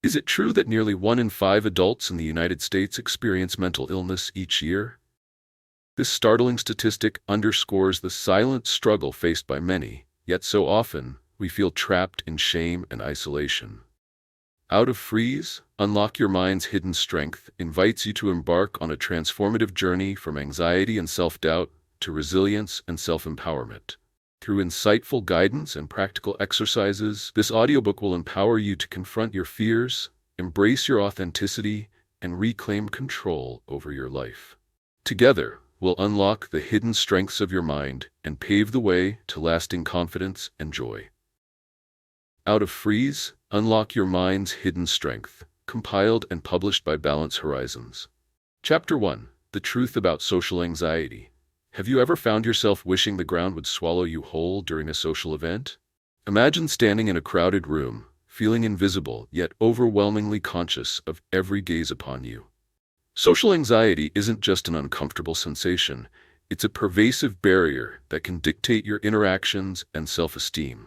Is it true that nearly 1 in 5 adults in the United States experience mental illness each year? This startling statistic underscores the silent struggle faced by many, yet so often we feel trapped in shame and isolation. Out of Freeze, Unlock Your Mind's Hidden Strength invites you to embark on a transformative journey from anxiety and self-doubt to resilience and self-empowerment. Through insightful guidance and practical exercises, this audiobook will empower you to confront your fears, embrace your authenticity, and reclaim control over your life. Together, we'll unlock the hidden strengths of your mind and pave the way to lasting confidence and joy. Out of Freeze, Unlock Your Mind's Hidden Strength, compiled and published by Balance Horizons. Chapter 1. The Truth About Social Anxiety. Have you ever found yourself wishing the ground would swallow you whole during a social event? Imagine standing in a crowded room, feeling invisible yet overwhelmingly conscious of every gaze upon you. Social anxiety isn't just an uncomfortable sensation, it's a pervasive barrier that can dictate your interactions and self-esteem.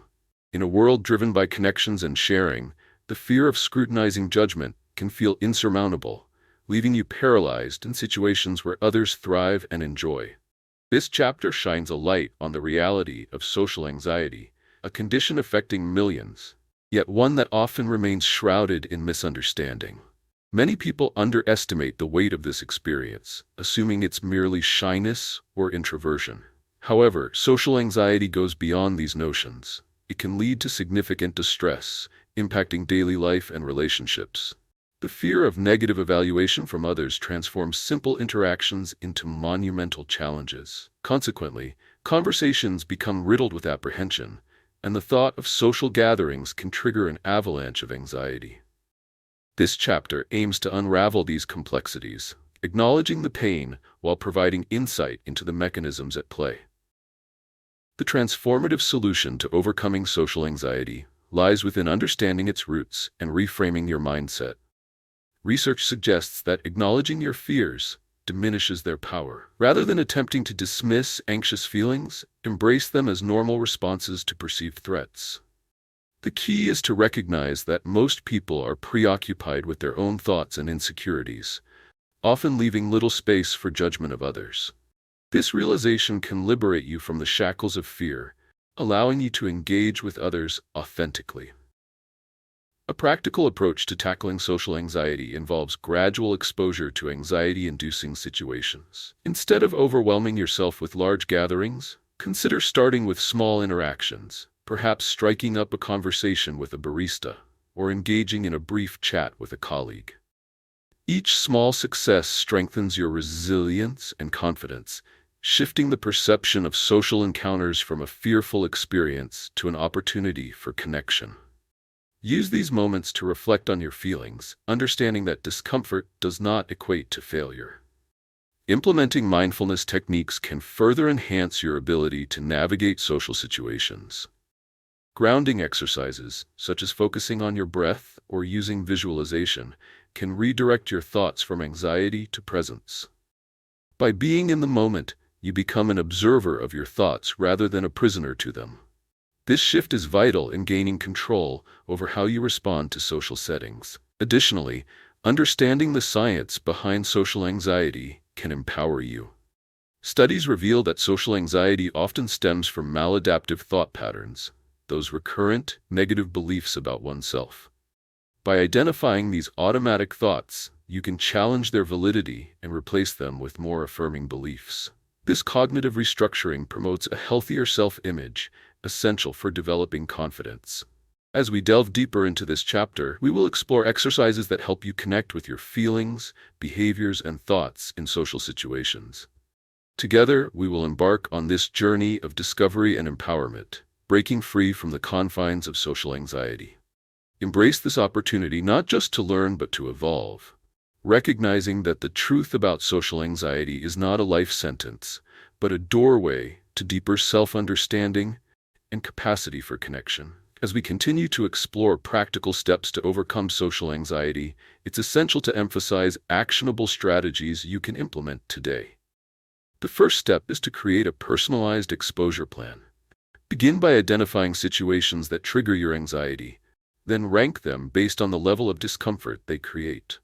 In a world driven by connections and sharing, the fear of scrutinizing judgment can feel insurmountable, leaving you paralyzed in situations where others thrive and enjoy. This chapter shines a light on the reality of social anxiety, a condition affecting millions, yet one that often remains shrouded in misunderstanding. Many people underestimate the weight of this experience, assuming it's merely shyness or introversion. However, social anxiety goes beyond these notions. It can lead to significant distress, impacting daily life and relationships. The fear of negative evaluation from others transforms simple interactions into monumental challenges. Consequently, conversations become riddled with apprehension, and the thought of social gatherings can trigger an avalanche of anxiety. This chapter aims to unravel these complexities, acknowledging the pain while providing insight into the mechanisms at play. The transformative solution to overcoming social anxiety lies within understanding its roots and reframing your mindset. Research suggests that acknowledging your fears diminishes their power. Rather than attempting to dismiss anxious feelings, embrace them as normal responses to perceived threats. The key is to recognize that most people are preoccupied with their own thoughts and insecurities, often leaving little space for judgment of others. This realization can liberate you from the shackles of fear, allowing you to engage with others authentically. A practical approach to tackling social anxiety involves gradual exposure to anxiety-inducing situations. Instead of overwhelming yourself with large gatherings, consider starting with small interactions, perhaps striking up a conversation with a barista or engaging in a brief chat with a colleague. Each small success strengthens your resilience and confidence, shifting the perception of social encounters from a fearful experience to an opportunity for connection. Use these moments to reflect on your feelings, understanding that discomfort does not equate to failure. Implementing mindfulness techniques can further enhance your ability to navigate social situations. Grounding exercises, such as focusing on your breath or using visualization, can redirect your thoughts from anxiety to presence. By being in the moment, you become an observer of your thoughts rather than a prisoner to them. This shift is vital in gaining control over how you respond to social settings. Additionally, understanding the science behind social anxiety can empower you. Studies reveal that social anxiety often stems from maladaptive thought patterns, those recurrent, negative beliefs about oneself. By identifying these automatic thoughts, you can challenge their validity and replace them with more affirming beliefs. This cognitive restructuring promotes a healthier self-image, essential for developing confidence. As we delve deeper into this chapter, we will explore exercises that help you connect with your feelings, behaviors, and thoughts in social situations. Together, we will embark on this journey of discovery and empowerment, breaking free from the confines of social anxiety. Embrace this opportunity not just to learn but to evolve, recognizing that the truth about social anxiety is not a life sentence, but a doorway to deeper self-understanding and capacity for connection. As we continue to explore practical steps to overcome social anxiety, it's essential to emphasize actionable strategies you can implement today. The first step is to create a personalized exposure plan. Begin by identifying situations that trigger your anxiety, Then rank them based on the level of discomfort they create.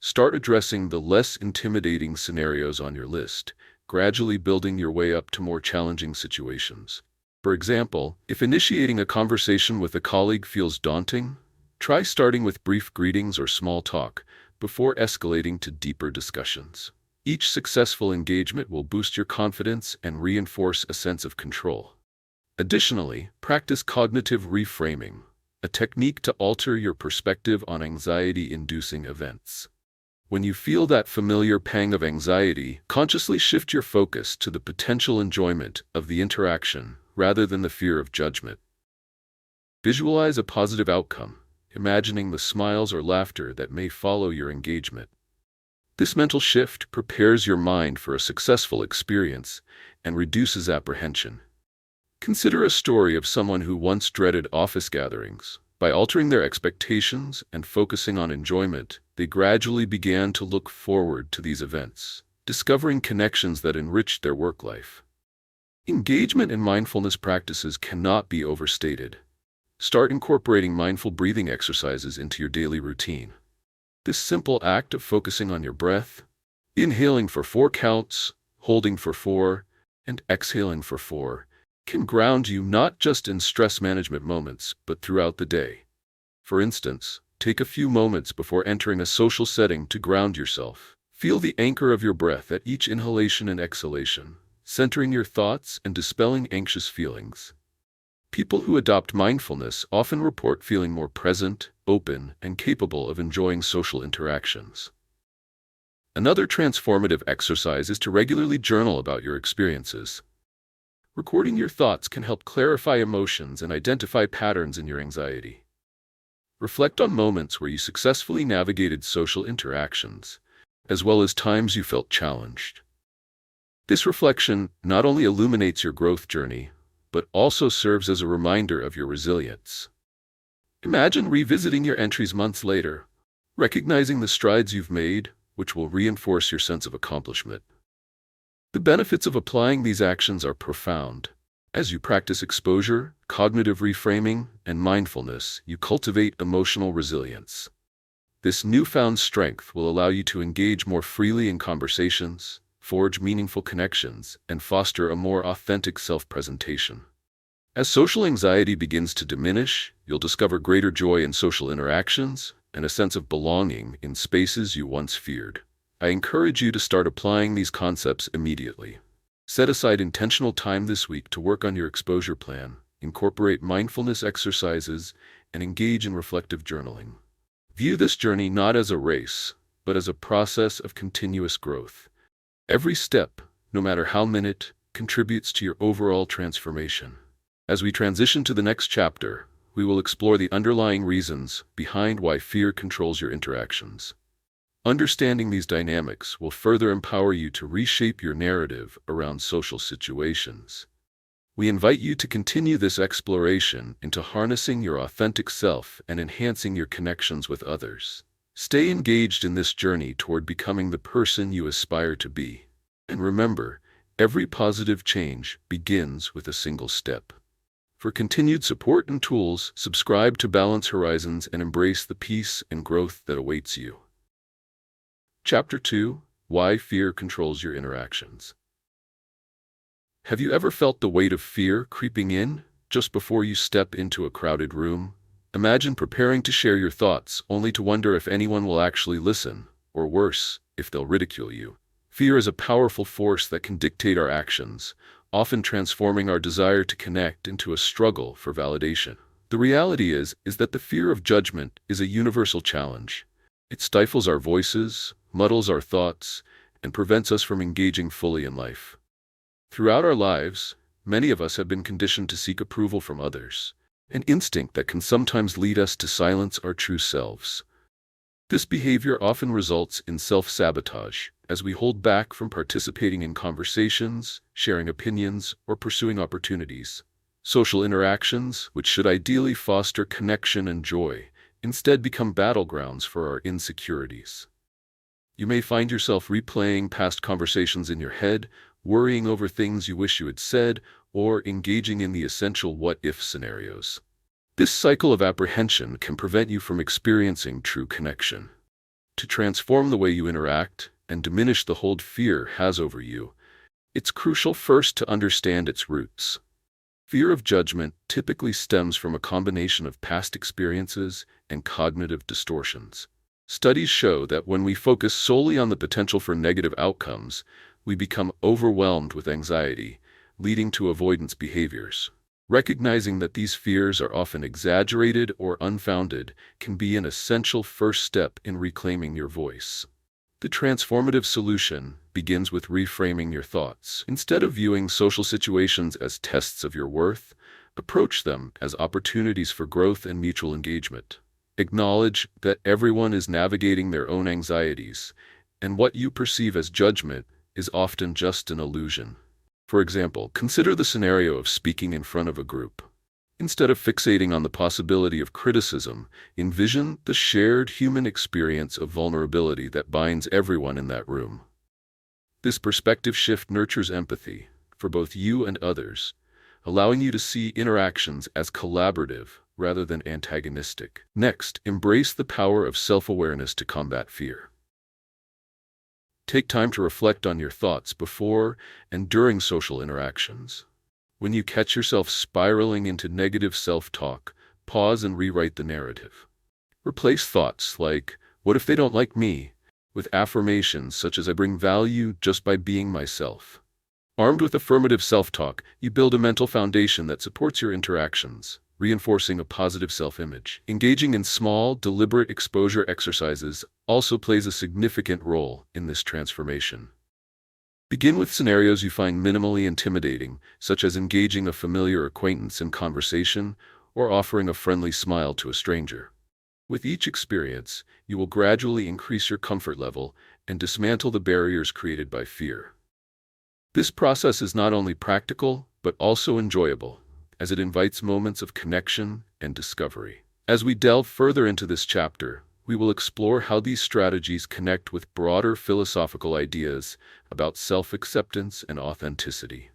Start addressing the less intimidating scenarios on your list, gradually building your way up to more challenging situations. For example, if initiating a conversation with a colleague feels daunting, try starting with brief greetings or small talk before escalating to deeper discussions. Each successful engagement will boost your confidence and reinforce a sense of control. Additionally, practice cognitive reframing, a technique to alter your perspective on anxiety-inducing events. When you feel that familiar pang of anxiety, consciously shift your focus to the potential enjoyment of the interaction rather than the fear of judgment. Visualize a positive outcome, imagining the smiles or laughter that may follow your engagement. This mental shift prepares your mind for a successful experience and reduces apprehension. Consider a story of someone who once dreaded office gatherings. By altering their expectations and focusing on enjoyment, they gradually began to look forward to these events, discovering connections that enriched their work life. Engagement in mindfulness practices cannot be overstated. Start incorporating mindful breathing exercises into your daily routine. This simple act of focusing on your breath, inhaling for 4 counts, holding for 4, and exhaling for 4, can ground you not just in stress management moments, but throughout the day. For instance, take a few moments before entering a social setting to ground yourself. Feel the anchor of your breath at each inhalation and exhalation, centering your thoughts and dispelling anxious feelings. People who adopt mindfulness often report feeling more present, open, and capable of enjoying social interactions. Another transformative exercise is to regularly journal about your experiences. Recording your thoughts can help clarify emotions and identify patterns in your anxiety. Reflect on moments where you successfully navigated social interactions, as well as times you felt challenged. This reflection not only illuminates your growth journey, but also serves as a reminder of your resilience. Imagine revisiting your entries months later, recognizing the strides you've made, which will reinforce your sense of accomplishment. The benefits of applying these actions are profound. As you practice exposure, cognitive reframing, and mindfulness, you cultivate emotional resilience. This newfound strength will allow you to engage more freely in conversations, forge meaningful connections, and foster a more authentic self-presentation. As social anxiety begins to diminish, you'll discover greater joy in social interactions and a sense of belonging in spaces you once feared. I encourage you to start applying these concepts immediately. Set aside intentional time this week to work on your exposure plan, incorporate mindfulness exercises, and engage in reflective journaling. View this journey not as a race, but as a process of continuous growth. Every step, no matter how minute, contributes to your overall transformation. As we transition to the next chapter, we will explore the underlying reasons behind why fear controls your interactions. Understanding these dynamics will further empower you to reshape your narrative around social situations. We invite you to continue this exploration into harnessing your authentic self and enhancing your connections with others. Stay engaged in this journey toward becoming the person you aspire to be. And remember, every positive change begins with a single step. For continued support and tools, subscribe to Balance Horizons and embrace the peace and growth that awaits you. Chapter 2: Why Fear Controls Your Interactions. Have you ever felt the weight of fear creeping in just before you step into a crowded room? Imagine preparing to share your thoughts only to wonder if anyone will actually listen, or worse, if they'll ridicule you. Fear is a powerful force that can dictate our actions, often transforming our desire to connect into a struggle for validation. The reality is that the fear of judgment is a universal challenge. It stifles our voices, muddles our thoughts, and prevents us from engaging fully in life. Throughout our lives, many of us have been conditioned to seek approval from others, an instinct that can sometimes lead us to silence our true selves. This behavior often results in self-sabotage, as we hold back from participating in conversations, sharing opinions, or pursuing opportunities. Social interactions, which should ideally foster connection and joy, instead become battlegrounds for our insecurities. You may find yourself replaying past conversations in your head, worrying over things you wish you had said, or engaging in the essential what-if scenarios. This cycle of apprehension can prevent you from experiencing true connection. To transform the way you interact and diminish the hold fear has over you, it's crucial first to understand its roots. Fear of judgment typically stems from a combination of past experiences and cognitive distortions. Studies show that when we focus solely on the potential for negative outcomes, we become overwhelmed with anxiety, leading to avoidance behaviors. Recognizing that these fears are often exaggerated or unfounded can be an essential first step in reclaiming your voice. The transformative solution begins with reframing your thoughts. Instead of viewing social situations as tests of your worth, approach them as opportunities for growth and mutual engagement. Acknowledge that everyone is navigating their own anxieties, and what you perceive as judgment is often just an illusion. For example, consider the scenario of speaking in front of a group. Instead of fixating on the possibility of criticism, envision the shared human experience of vulnerability that binds everyone in that room. This perspective shift nurtures empathy for both you and others, allowing you to see interactions as collaborative rather than antagonistic. Next, embrace the power of self-awareness to combat fear. Take time to reflect on your thoughts before and during social interactions. When you catch yourself spiraling into negative self-talk, pause and rewrite the narrative. Replace thoughts like, "What if they don't like me?" with affirmations such as, "I bring value just by being myself." Armed with affirmative self-talk, you build a mental foundation that supports your interactions, reinforcing a positive self-image. Engaging in small, deliberate exposure exercises also plays a significant role in this transformation. Begin with scenarios you find minimally intimidating, such as engaging a familiar acquaintance in conversation or offering a friendly smile to a stranger. With each experience, you will gradually increase your comfort level and dismantle the barriers created by fear. This process is not only practical, but also enjoyable, as it invites moments of connection and discovery. As we delve further into this chapter, we will explore how these strategies connect with broader philosophical ideas about self-acceptance and authenticity.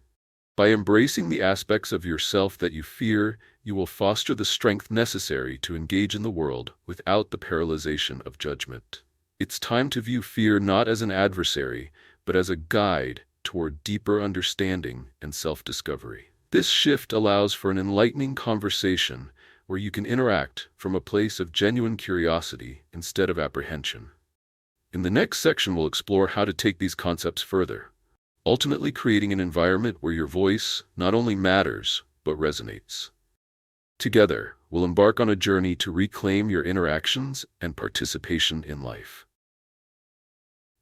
By embracing the aspects of yourself that you fear, you will foster the strength necessary to engage in the world without the paralyzation of judgment. It's time to view fear not as an adversary, but as a guide toward deeper understanding and self-discovery. This shift allows for an enlightening conversation where you can interact from a place of genuine curiosity instead of apprehension. In the next section, we'll explore how to take these concepts further, ultimately creating an environment where your voice not only matters, but resonates. Together, we'll embark on a journey to reclaim your interactions and participation in life.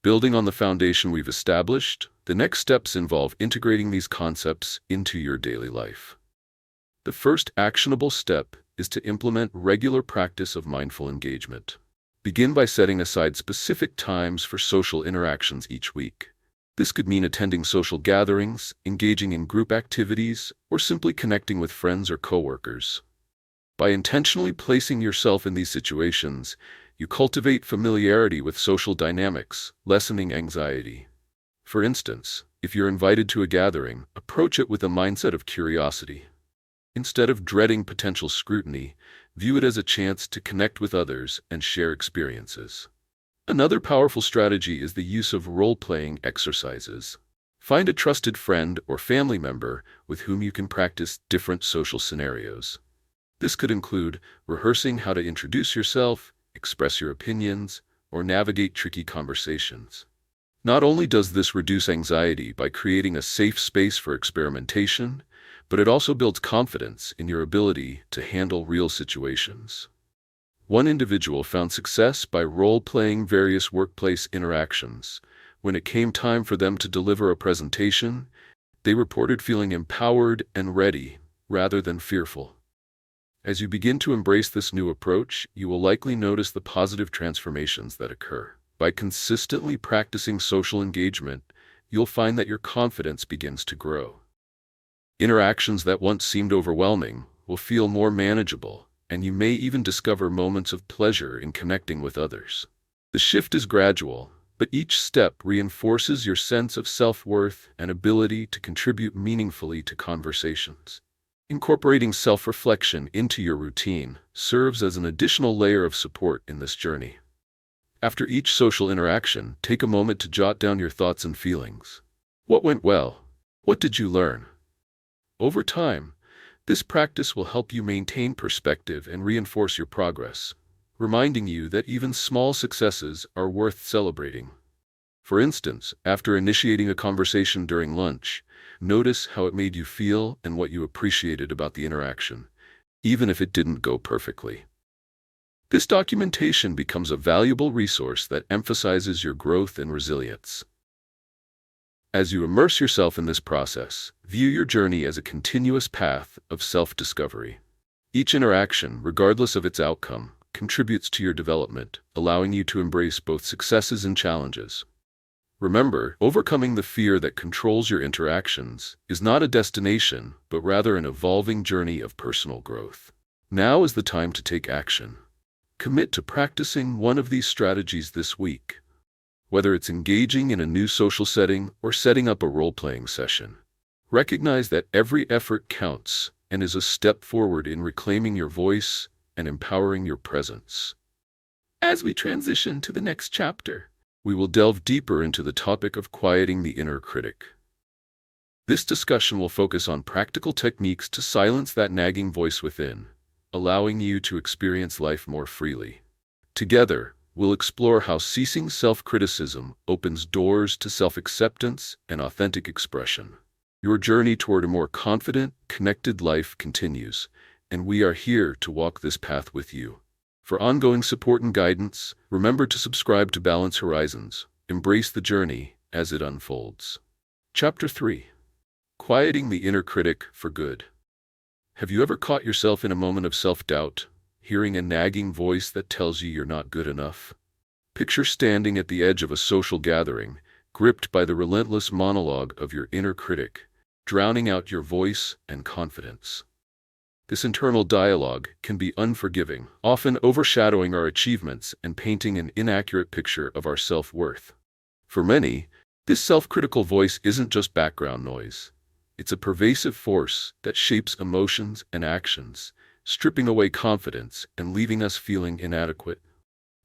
Building on the foundation we've established, the next steps involve integrating these concepts into your daily life. The first actionable step is to implement regular practice of mindful engagement. Begin by setting aside specific times for social interactions each week. This could mean attending social gatherings, engaging in group activities, or simply connecting with friends or coworkers. By intentionally placing yourself in these situations, you cultivate familiarity with social dynamics, lessening anxiety. For instance, if you're invited to a gathering, approach it with a mindset of curiosity. Instead of dreading potential scrutiny, view it as a chance to connect with others and share experiences. Another powerful strategy is the use of role-playing exercises. Find a trusted friend or family member with whom you can practice different social scenarios. This could include rehearsing how to introduce yourself, express your opinions, or navigate tricky conversations. Not only does this reduce anxiety by creating a safe space for experimentation, but it also builds confidence in your ability to handle real situations. One individual found success by role-playing various workplace interactions. When it came time for them to deliver a presentation, they reported feeling empowered and ready, rather than fearful. As you begin to embrace this new approach, you will likely notice the positive transformations that occur. By consistently practicing social engagement, you'll find that your confidence begins to grow. Interactions that once seemed overwhelming will feel more manageable, and you may even discover moments of pleasure in connecting with others. The shift is gradual, but each step reinforces your sense of self-worth and ability to contribute meaningfully to conversations. Incorporating self-reflection into your routine serves as an additional layer of support in this journey. After each social interaction, take a moment to jot down your thoughts and feelings. What went well? What did you learn? Over time, this practice will help you maintain perspective and reinforce your progress, reminding you that even small successes are worth celebrating. For instance, after initiating a conversation during lunch, notice how it made you feel and what you appreciated about the interaction, even if it didn't go perfectly. This documentation becomes a valuable resource that emphasizes your growth and resilience. As you immerse yourself in this process, view your journey as a continuous path of self-discovery. Each interaction, regardless of its outcome, contributes to your development, allowing you to embrace both successes and challenges. Remember, overcoming the fear that controls your interactions is not a destination, but rather an evolving journey of personal growth. Now is the time to take action. Commit to practicing one of these strategies this week. Whether it's engaging in a new social setting or setting up a role-playing session, recognize that every effort counts and is a step forward in reclaiming your voice and empowering your presence. As we transition to the next chapter, we will delve deeper into the topic of quieting the inner critic. This discussion will focus on practical techniques to silence that nagging voice within, allowing you to experience life more freely. Together, we'll explore how ceasing self-criticism opens doors to self-acceptance and authentic expression. Your journey toward a more confident, connected life continues, and we are here to walk this path with you. For ongoing support and guidance, remember to subscribe to Balance Horizons. Embrace the journey as it unfolds. Chapter 3. Quieting the Inner Critic for Good. Have you ever caught yourself in a moment of self-doubt, hearing a nagging voice that tells you you're not good enough? Picture standing at the edge of a social gathering, gripped by the relentless monologue of your inner critic, drowning out your voice and confidence. This internal dialogue can be unforgiving, often overshadowing our achievements and painting an inaccurate picture of our self-worth. For many, this self-critical voice isn't just background noise. It's a pervasive force that shapes emotions and actions, stripping away confidence and leaving us feeling inadequate.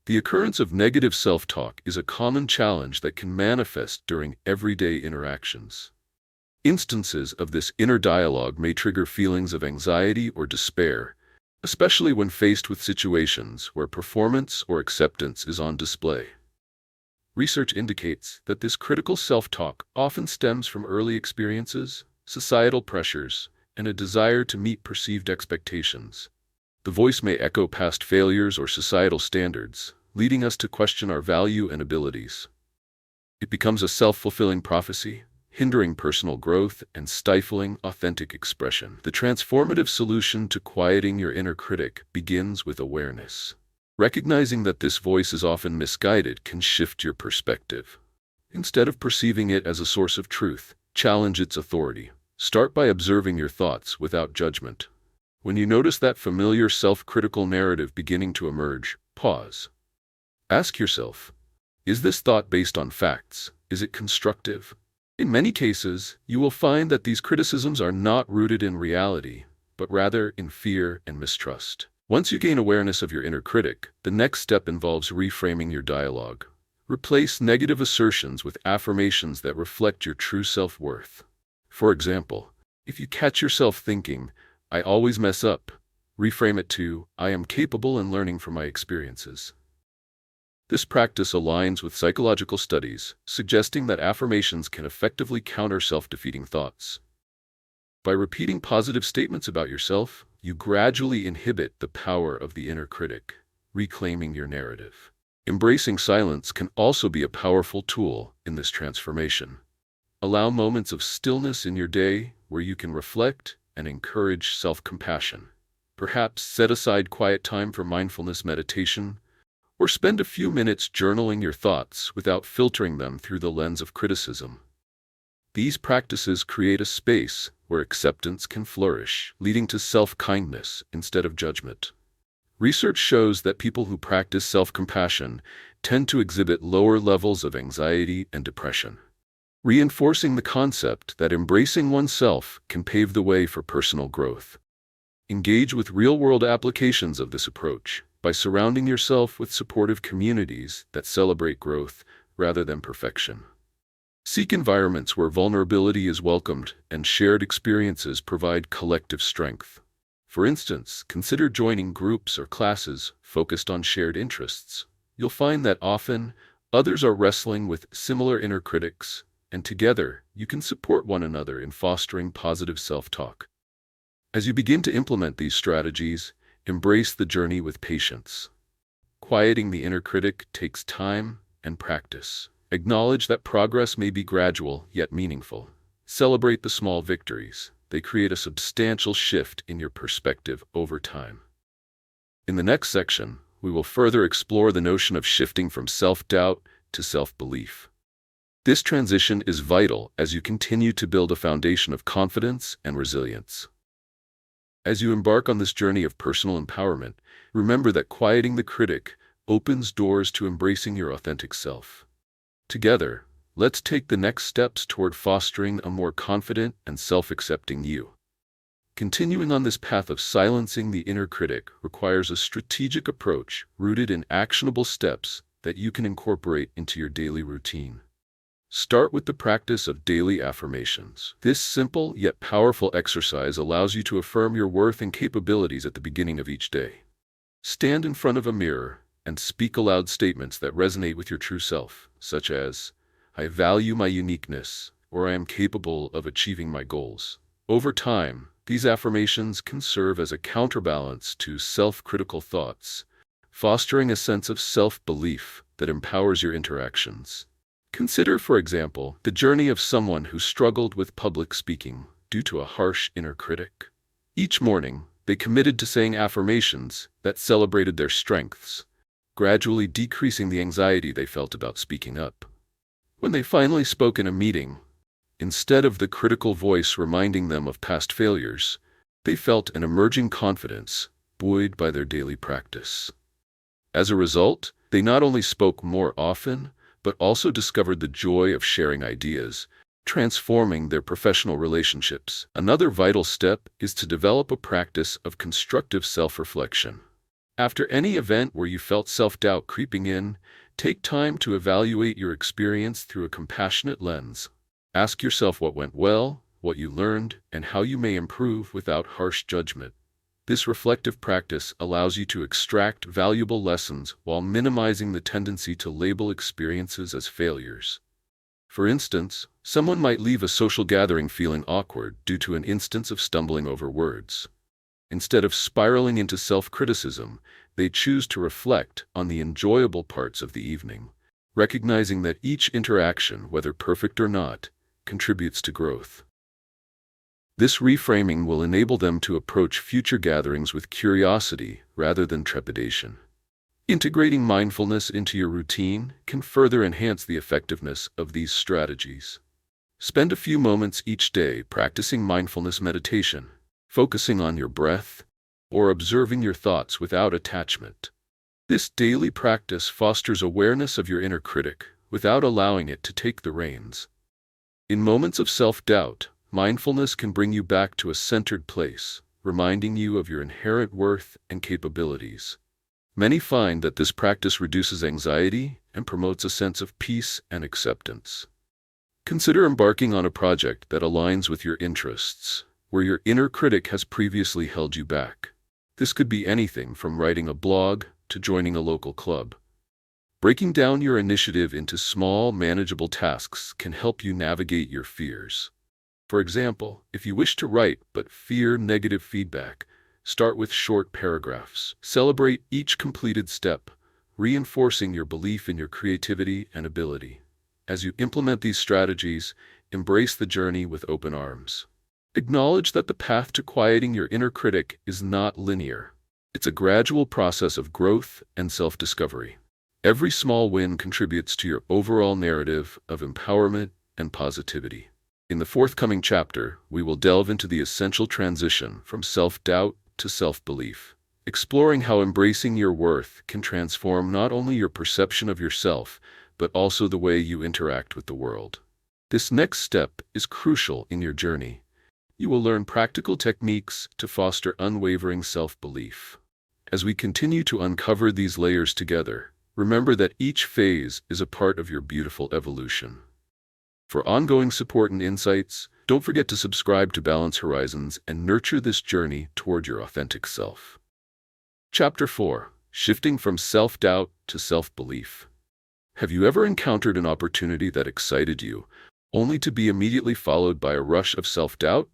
The occurrence of negative self-talk is a common challenge that can manifest during everyday interactions. Instances of this inner dialogue may trigger feelings of anxiety or despair, especially when faced with situations where performance or acceptance is on display. Research indicates that this critical self-talk often stems from early experiences, societal pressures, and a desire to meet perceived expectations. The voice may echo past failures or societal standards, leading us to question our value and abilities. It becomes a self-fulfilling prophecy, hindering personal growth and stifling authentic expression. The transformative solution to quieting your inner critic begins with awareness. Recognizing that this voice is often misguided can shift your perspective. Instead of perceiving it as a source of truth, challenge its authority. Start by observing your thoughts without judgment. When you notice that familiar self-critical narrative beginning to emerge, pause. Ask yourself, is this thought based on facts? Is it constructive? In many cases, you will find that these criticisms are not rooted in reality, but rather in fear and mistrust. Once you gain awareness of your inner critic, the next step involves reframing your dialogue. Replace negative assertions with affirmations that reflect your true self-worth. For example, if you catch yourself thinking, "I always mess up," reframe it to, "I am capable and learning from my experiences." This practice aligns with psychological studies, suggesting that affirmations can effectively counter self-defeating thoughts. By repeating positive statements about yourself, you gradually inhibit the power of the inner critic, reclaiming your narrative. Embracing silence can also be a powerful tool in this transformation. Allow moments of stillness in your day where you can reflect and encourage self-compassion. Perhaps set aside quiet time for mindfulness meditation, or spend a few minutes journaling your thoughts without filtering them through the lens of criticism. These practices create a space where acceptance can flourish, leading to self-kindness instead of judgment. Research shows that people who practice self-compassion tend to exhibit lower levels of anxiety and depression. reinforcing the concept that embracing oneself can pave the way for personal growth. Engage with real-world applications of this approach by surrounding yourself with supportive communities that celebrate growth rather than perfection. Seek environments where vulnerability is welcomed and shared experiences provide collective strength. For instance, consider joining groups or classes focused on shared interests. You'll find that often others are wrestling with similar inner critics, and together you can support one another in fostering positive self-talk. As you begin to implement these strategies, embrace the journey with patience. Quieting the inner critic takes time and practice. Acknowledge that progress may be gradual yet meaningful. Celebrate the small victories. They create a substantial shift in your perspective over time. In the next section, we will further explore the notion of shifting from self-doubt to self-belief. This transition is vital as you continue to build a foundation of confidence and resilience. As you embark on this journey of personal empowerment, remember that quieting the critic opens doors to embracing your authentic self. Together, let's take the next steps toward fostering a more confident and self-accepting you. Continuing on this path of silencing the inner critic requires a strategic approach rooted in actionable steps that you can incorporate into your daily routine. Start with the practice of daily affirmations. This simple yet powerful exercise allows you to affirm your worth and capabilities at the beginning of each day. Stand in front of a mirror and speak aloud statements that resonate with your true self, such as, "I value my uniqueness," or "I am capable of achieving my goals." Over time, these affirmations can serve as a counterbalance to self-critical thoughts, fostering a sense of self-belief that empowers your interactions. Consider, for example, the journey of someone who struggled with public speaking due to a harsh inner critic. Each morning, they committed to saying affirmations that celebrated their strengths, gradually decreasing the anxiety they felt about speaking up. When they finally spoke in a meeting, instead of the critical voice reminding them of past failures, they felt an emerging confidence buoyed by their daily practice. As a result, they not only spoke more often, but also discovered the joy of sharing ideas, transforming their professional relationships. Another vital step is to develop a practice of constructive self-reflection. After any event where you felt self-doubt creeping in, take time to evaluate your experience through a compassionate lens. Ask yourself what went well, what you learned, and how you may improve without harsh judgment. This reflective practice allows you to extract valuable lessons while minimizing the tendency to label experiences as failures. For instance, someone might leave a social gathering feeling awkward due to an instance of stumbling over words. Instead of spiraling into self-criticism, they choose to reflect on the enjoyable parts of the evening, recognizing that each interaction, whether perfect or not, contributes to growth. This reframing will enable them to approach future gatherings with curiosity rather than trepidation. Integrating mindfulness into your routine can further enhance the effectiveness of these strategies. Spend a few moments each day practicing mindfulness meditation, focusing on your breath, or observing your thoughts without attachment. This daily practice fosters awareness of your inner critic without allowing it to take the reins. In moments of self-doubt, mindfulness can bring you back to a centered place, reminding you of your inherent worth and capabilities. Many find that this practice reduces anxiety and promotes a sense of peace and acceptance. Consider embarking on a project that aligns with your interests, where your inner critic has previously held you back. This could be anything from writing a blog to joining a local club. Breaking down your initiative into small, manageable tasks can help you navigate your fears. For example, if you wish to write but fear negative feedback, start with short paragraphs. Celebrate each completed step, reinforcing your belief in your creativity and ability. As you implement these strategies, embrace the journey with open arms. Acknowledge that the path to quieting your inner critic is not linear. It's a gradual process of growth and self-discovery. Every small win contributes to your overall narrative of empowerment and positivity. In the forthcoming chapter, we will delve into the essential transition from self-doubt to self-belief, exploring how embracing your worth can transform not only your perception of yourself, but also the way you interact with the world. This next step is crucial in your journey. You will learn practical techniques to foster unwavering self-belief. As we continue to uncover these layers together, remember that each phase is a part of your beautiful evolution. For ongoing support and insights, don't forget to subscribe to Balance Horizons and nurture this journey toward your authentic self. Chapter 4: Shifting from Self-Doubt to Self-Belief. Have you ever encountered an opportunity that excited you, only to be immediately followed by a rush of self-doubt?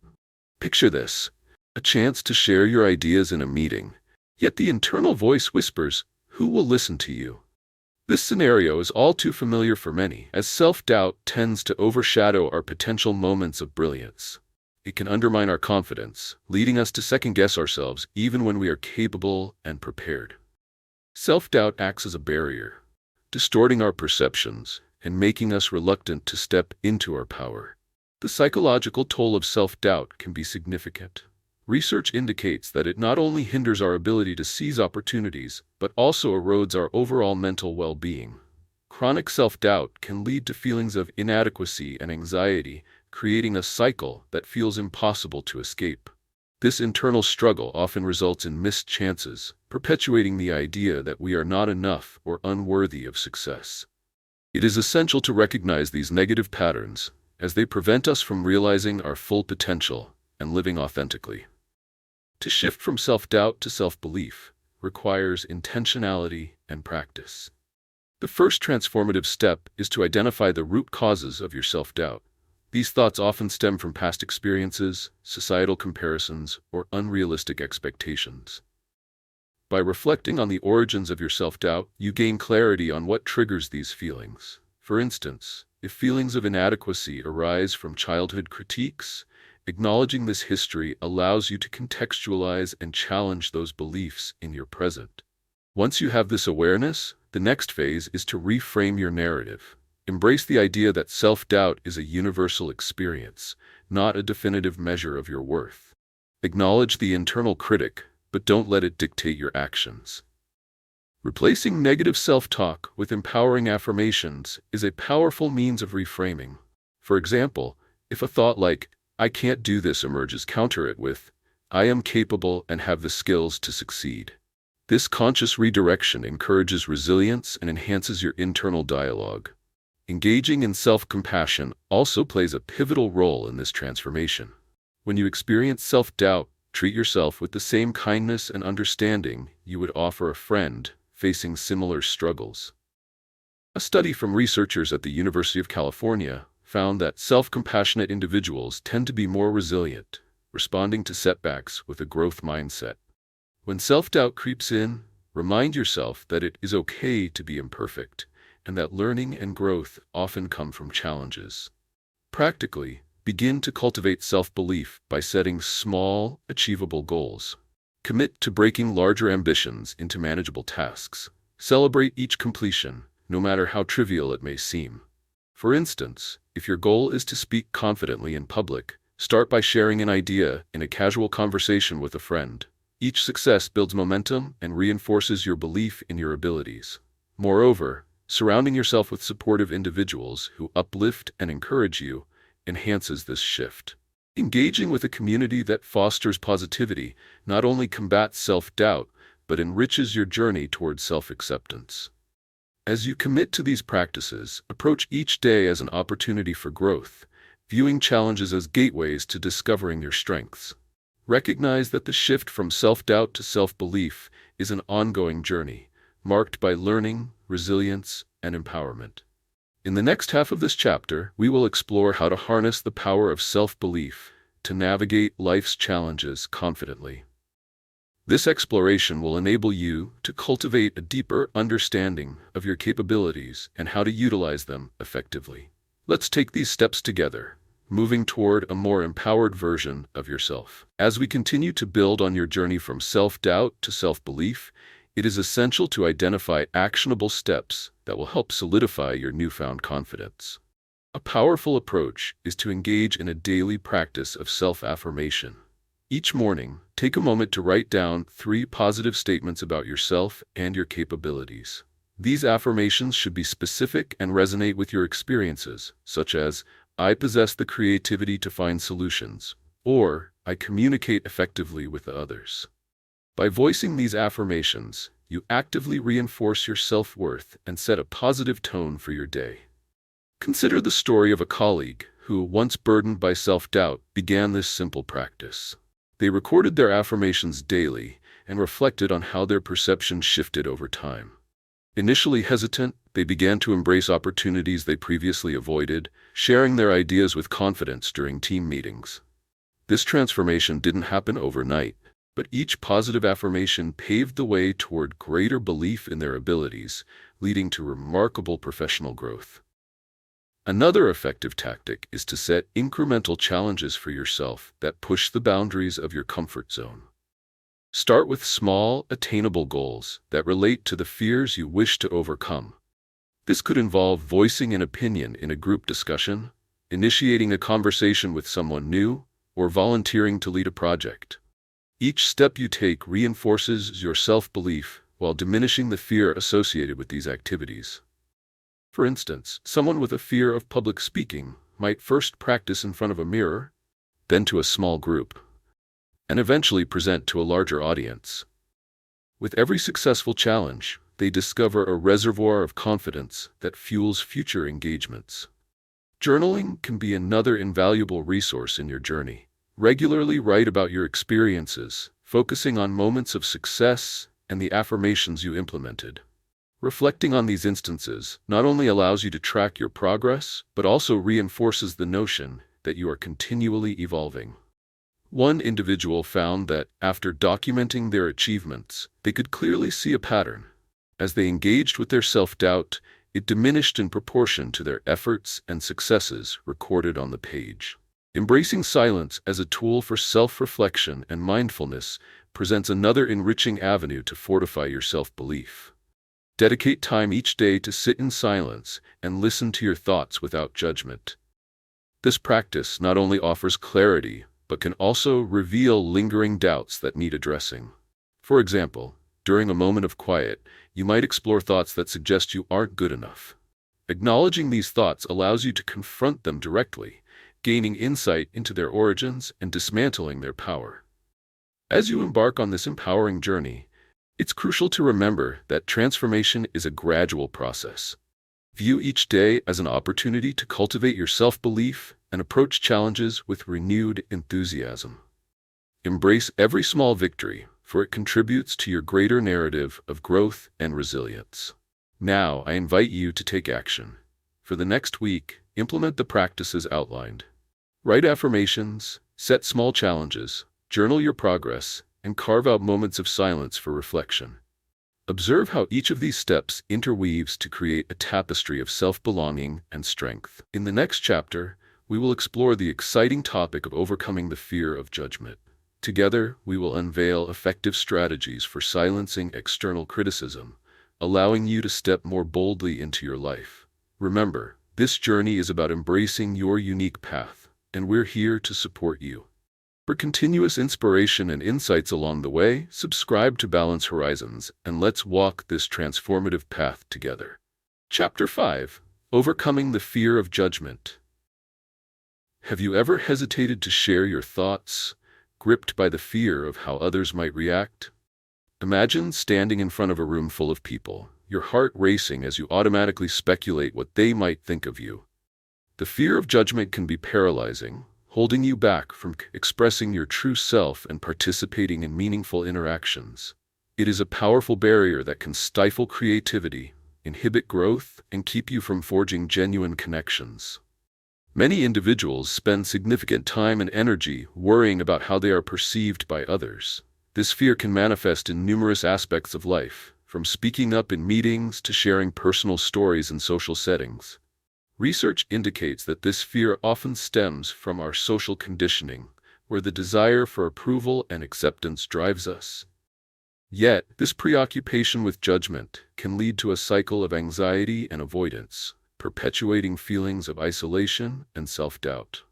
Picture this: a chance to share your ideas in a meeting, yet the internal voice whispers, "Who will listen to you?" This scenario is all too familiar for many, as self-doubt tends to overshadow our potential moments of brilliance. It can undermine our confidence, leading us to second-guess ourselves even when we are capable and prepared. Self-doubt acts as a barrier, distorting our perceptions and making us reluctant to step into our power. The psychological toll of self-doubt can be significant. Research indicates that it not only hinders our ability to seize opportunities, but also erodes our overall mental well-being. Chronic self-doubt can lead to feelings of inadequacy and anxiety, creating a cycle that feels impossible to escape. This internal struggle often results in missed chances, perpetuating the idea that we are not enough or unworthy of success. It is essential to recognize these negative patterns, as they prevent us from realizing our full potential and living authentically. To shift from self-doubt to self-belief requires intentionality and practice. The first transformative step is to identify the root causes of your self-doubt. These thoughts often stem from past experiences, societal comparisons, or unrealistic expectations. By reflecting on the origins of your self-doubt, you gain clarity on what triggers these feelings. For instance, if feelings of inadequacy arise from childhood critiques, acknowledging this history allows you to contextualize and challenge those beliefs in your present. Once you have this awareness, the next phase is to reframe your narrative. Embrace the idea that self-doubt is a universal experience, not a definitive measure of your worth. Acknowledge the internal critic, but don't let it dictate your actions. Replacing negative self-talk with empowering affirmations is a powerful means of reframing. For example, if a thought like, "I can't do this," emerges, counter it with, "I am capable and have the skills to succeed." This conscious redirection encourages resilience and enhances your internal dialogue. Engaging in self-compassion also plays a pivotal role in this transformation. When you experience self-doubt, treat yourself with the same kindness and understanding you would offer a friend facing similar struggles. A study from researchers at the University of California found that self-compassionate individuals tend to be more resilient, responding to setbacks with a growth mindset. When self-doubt creeps in, remind yourself that it is okay to be imperfect, and that learning and growth often come from challenges. Practically, begin to cultivate self-belief by setting small, achievable goals. Commit to breaking larger ambitions into manageable tasks. Celebrate each completion, no matter how trivial it may seem. For instance, if your goal is to speak confidently in public, start by sharing an idea in a casual conversation with a friend. Each success builds momentum and reinforces your belief in your abilities. Moreover, surrounding yourself with supportive individuals who uplift and encourage you enhances this shift. Engaging with a community that fosters positivity not only combats self-doubt, but enriches your journey towards self-acceptance. As you commit to these practices, approach each day as an opportunity for growth, viewing challenges as gateways to discovering your strengths. Recognize that the shift from self-doubt to self-belief is an ongoing journey, marked by learning, resilience, and empowerment. In the next half of this chapter, we will explore how to harness the power of self-belief to navigate life's challenges confidently. This exploration will enable you to cultivate a deeper understanding of your capabilities and how to utilize them effectively. Let's take these steps together, moving toward a more empowered version of yourself. As we continue to build on your journey from self-doubt to self-belief, it is essential to identify actionable steps that will help solidify your newfound confidence. A powerful approach is to engage in a daily practice of self-affirmation. Each morning, take a moment to write down 3 positive statements about yourself and your capabilities. These affirmations should be specific and resonate with your experiences, such as, I possess the creativity to find solutions, or I communicate effectively with others. By voicing these affirmations, you actively reinforce your self-worth and set a positive tone for your day. Consider the story of a colleague who, once burdened by self-doubt, began this simple practice. They recorded their affirmations daily and reflected on how their perception shifted over time. Initially hesitant, they began to embrace opportunities they previously avoided, sharing their ideas with confidence during team meetings. This transformation didn't happen overnight, but each positive affirmation paved the way toward greater belief in their abilities, leading to remarkable professional growth. Another effective tactic is to set incremental challenges for yourself that push the boundaries of your comfort zone. Start with small, attainable goals that relate to the fears you wish to overcome. This could involve voicing an opinion in a group discussion, initiating a conversation with someone new, or volunteering to lead a project. Each step you take reinforces your self-belief while diminishing the fear associated with these activities. For instance, someone with a fear of public speaking might first practice in front of a mirror, then to a small group, and eventually present to a larger audience. With every successful challenge, they discover a reservoir of confidence that fuels future engagements. Journaling can be another invaluable resource in your journey. Regularly write about your experiences, focusing on moments of success and the affirmations you implemented. Reflecting on these instances not only allows you to track your progress, but also reinforces the notion that you are continually evolving. One individual found that, after documenting their achievements, they could clearly see a pattern. As they engaged with their self-doubt, it diminished in proportion to their efforts and successes recorded on the page. Embracing silence as a tool for self-reflection and mindfulness presents another enriching avenue to fortify your self-belief. Dedicate time each day to sit in silence and listen to your thoughts without judgment. This practice not only offers clarity, but can also reveal lingering doubts that need addressing. For example, during a moment of quiet, you might explore thoughts that suggest you aren't good enough. Acknowledging these thoughts allows you to confront them directly, gaining insight into their origins and dismantling their power. As you embark on this empowering journey, it's crucial to remember that transformation is a gradual process. View each day as an opportunity to cultivate your self-belief and approach challenges with renewed enthusiasm. Embrace every small victory, for it contributes to your greater narrative of growth and resilience. Now, I invite you to take action. For the next week, implement the practices outlined. Write affirmations, set small challenges, journal your progress, and carve out moments of silence for reflection. Observe how each of these steps interweaves to create a tapestry of self-belonging and strength. In the next chapter, we will explore the exciting topic of overcoming the fear of judgment. Together, we will unveil effective strategies for silencing external criticism, allowing you to step more boldly into your life. Remember, this journey is about embracing your unique path, and we're here to support you. For continuous inspiration and insights along the way, subscribe to Balance Horizons, and let's walk this transformative path together. Chapter 5: Overcoming the Fear of Judgment. Have you ever hesitated to share your thoughts, gripped by the fear of how others might react? Imagine standing in front of a room full of people, your heart racing as you automatically speculate what they might think of you. The fear of judgment can be paralyzing, holding you back from expressing your true self and participating in meaningful interactions. It is a powerful barrier that can stifle creativity, inhibit growth, and keep you from forging genuine connections. Many individuals spend significant time and energy worrying about how they are perceived by others. This fear can manifest in numerous aspects of life, from speaking up in meetings to sharing personal stories in social settings. Research indicates that this fear often stems from our social conditioning, where the desire for approval and acceptance drives us. Yet, this preoccupation with judgment can lead to a cycle of anxiety and avoidance, perpetuating feelings of isolation and self-doubt.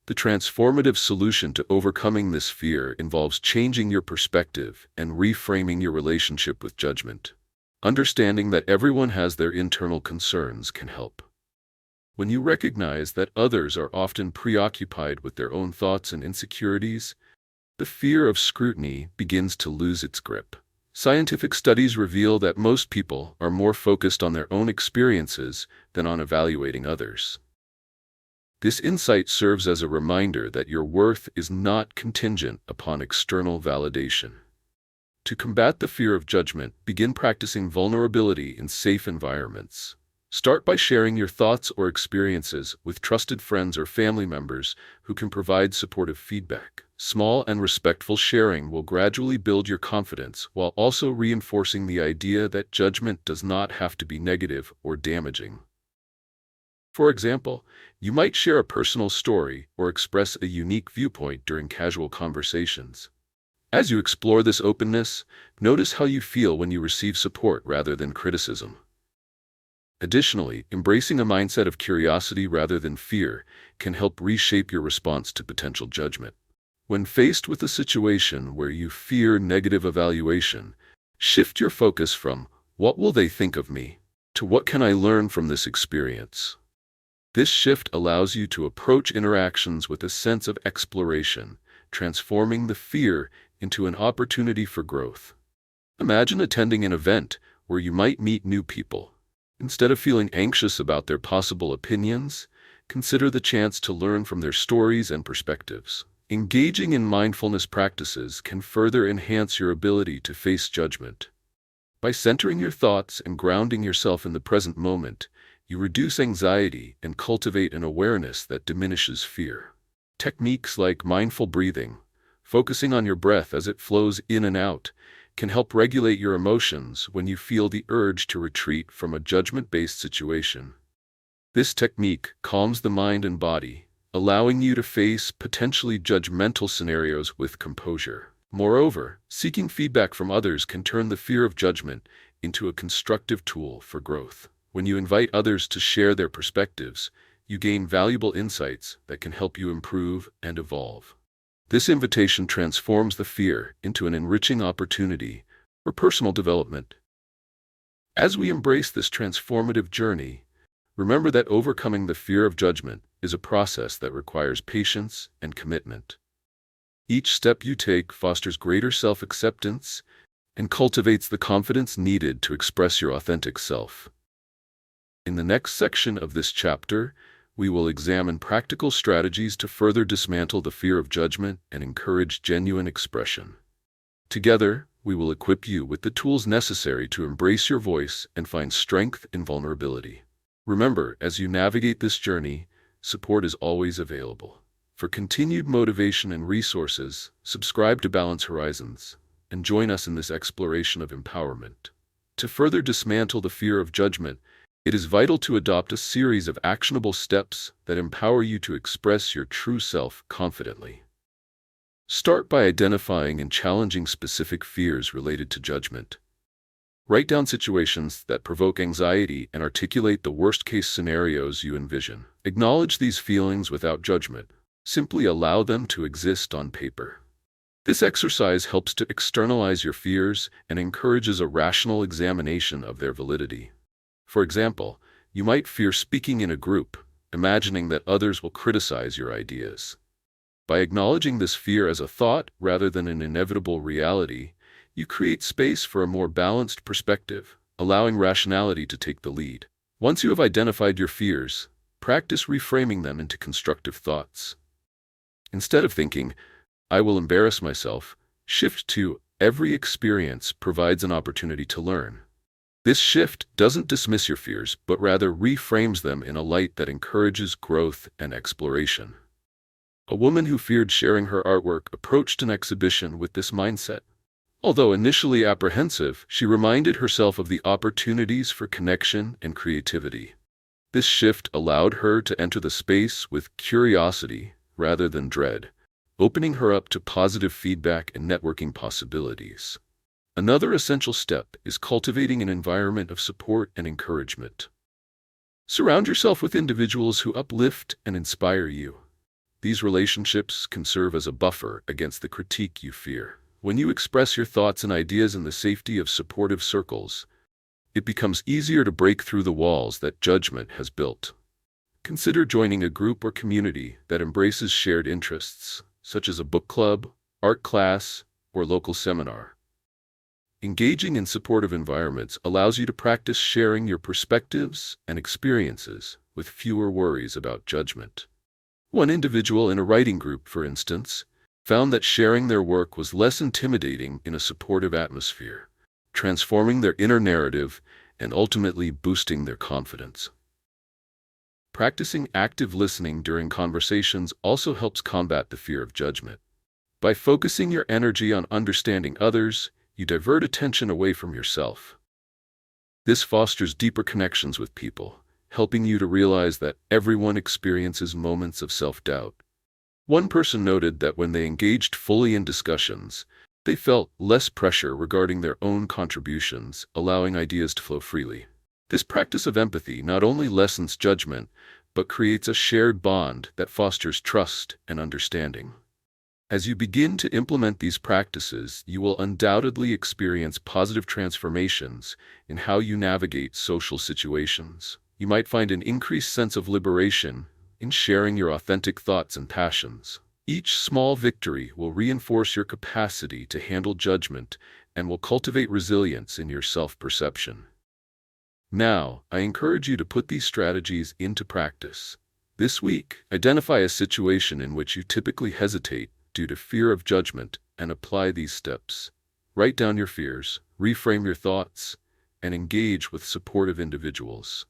The transformative solution to overcoming this fear involves changing your perspective and reframing your relationship with judgment. Understanding that everyone has their internal concerns can help. When you recognize that others are often preoccupied with their own thoughts and insecurities, the fear of scrutiny begins to lose its grip. Scientific studies reveal that most people are more focused on their own experiences than on evaluating others. This insight serves as a reminder that your worth is not contingent upon external validation. To combat the fear of judgment, begin practicing vulnerability in safe environments. Start by sharing your thoughts or experiences with trusted friends or family members who can provide supportive feedback. Small and respectful sharing will gradually build your confidence while also reinforcing the idea that judgment does not have to be negative or damaging. For example, you might share a personal story or express a unique viewpoint during casual conversations. As you explore this openness, notice how you feel when you receive support rather than criticism. Additionally, embracing a mindset of curiosity rather than fear can help reshape your response to potential judgment. When faced with a situation where you fear negative evaluation, shift your focus from "what will they think of me" to "what can I learn from this experience?" This shift allows you to approach interactions with a sense of exploration, transforming the fear into an opportunity for growth. Imagine attending an event where you might meet new people. Instead of feeling anxious about their possible opinions, consider the chance to learn from their stories and perspectives. Engaging in mindfulness practices can further enhance your ability to face judgment. By centering your thoughts and grounding yourself in the present moment, you reduce anxiety and cultivate an awareness that diminishes fear. Techniques like mindful breathing, focusing on your breath as it flows in and out, can help regulate your emotions when you feel the urge to retreat from a judgment-based situation. This technique calms the mind and body, allowing you to face potentially judgmental scenarios with composure. Moreover, seeking feedback from others can turn the fear of judgment into a constructive tool for growth. When you invite others to share their perspectives, you gain valuable insights that can help you improve and evolve. This invitation transforms the fear into an enriching opportunity for personal development. As we embrace this transformative journey, remember that overcoming the fear of judgment is a process that requires patience and commitment. Each step you take fosters greater self-acceptance and cultivates the confidence needed to express your authentic self. In the next section of this chapter, we will examine practical strategies to further dismantle the fear of judgment and encourage genuine expression. Together, we will equip you with the tools necessary to embrace your voice and find strength in vulnerability. Remember, as you navigate this journey, support is always available. For continued motivation and resources, subscribe to Balance Horizons and join us in this exploration of empowerment. To further dismantle the fear of judgment, it is vital to adopt a series of actionable steps that empower you to express your true self confidently. Start by identifying and challenging specific fears related to judgment. Write down situations that provoke anxiety and articulate the worst-case scenarios you envision. Acknowledge these feelings without judgment. Simply allow them to exist on paper. This exercise helps to externalize your fears and encourages a rational examination of their validity. For example, you might fear speaking in a group, imagining that others will criticize your ideas. By acknowledging this fear as a thought rather than an inevitable reality, you create space for a more balanced perspective, allowing rationality to take the lead. Once you have identified your fears, practice reframing them into constructive thoughts. Instead of thinking, "I will embarrass myself," shift to, "Every experience provides an opportunity to learn." This shift doesn't dismiss your fears, but rather reframes them in a light that encourages growth and exploration. A woman who feared sharing her artwork approached an exhibition with this mindset. Although initially apprehensive, she reminded herself of the opportunities for connection and creativity. This shift allowed her to enter the space with curiosity rather than dread, opening her up to positive feedback and networking possibilities. Another essential step is cultivating an environment of support and encouragement. Surround yourself with individuals who uplift and inspire you. These relationships can serve as a buffer against the critique you fear. When you express your thoughts and ideas in the safety of supportive circles, it becomes easier to break through the walls that judgment has built. Consider joining a group or community that embraces shared interests, such as a book club, art class, or local seminar. Engaging in supportive environments allows you to practice sharing your perspectives and experiences with fewer worries about judgment. One individual in a writing group, for instance, found that sharing their work was less intimidating in a supportive atmosphere, transforming their inner narrative and ultimately boosting their confidence. Practicing active listening during conversations also helps combat the fear of judgment. By focusing your energy on understanding others, you divert attention away from yourself. This fosters deeper connections with people, helping you to realize that everyone experiences moments of self-doubt. One person noted that when they engaged fully in discussions, they felt less pressure regarding their own contributions, allowing ideas to flow freely. This practice of empathy not only lessens judgment, but creates a shared bond that fosters trust and understanding. As you begin to implement these practices, you will undoubtedly experience positive transformations in how you navigate social situations. You might find an increased sense of liberation in sharing your authentic thoughts and passions. Each small victory will reinforce your capacity to handle judgment and will cultivate resilience in your self-perception. Now, I encourage you to put these strategies into practice. This week, identify a situation in which you typically hesitate due to fear of judgment and apply these steps. Write down your fears, reframe your thoughts, and engage with supportive individuals.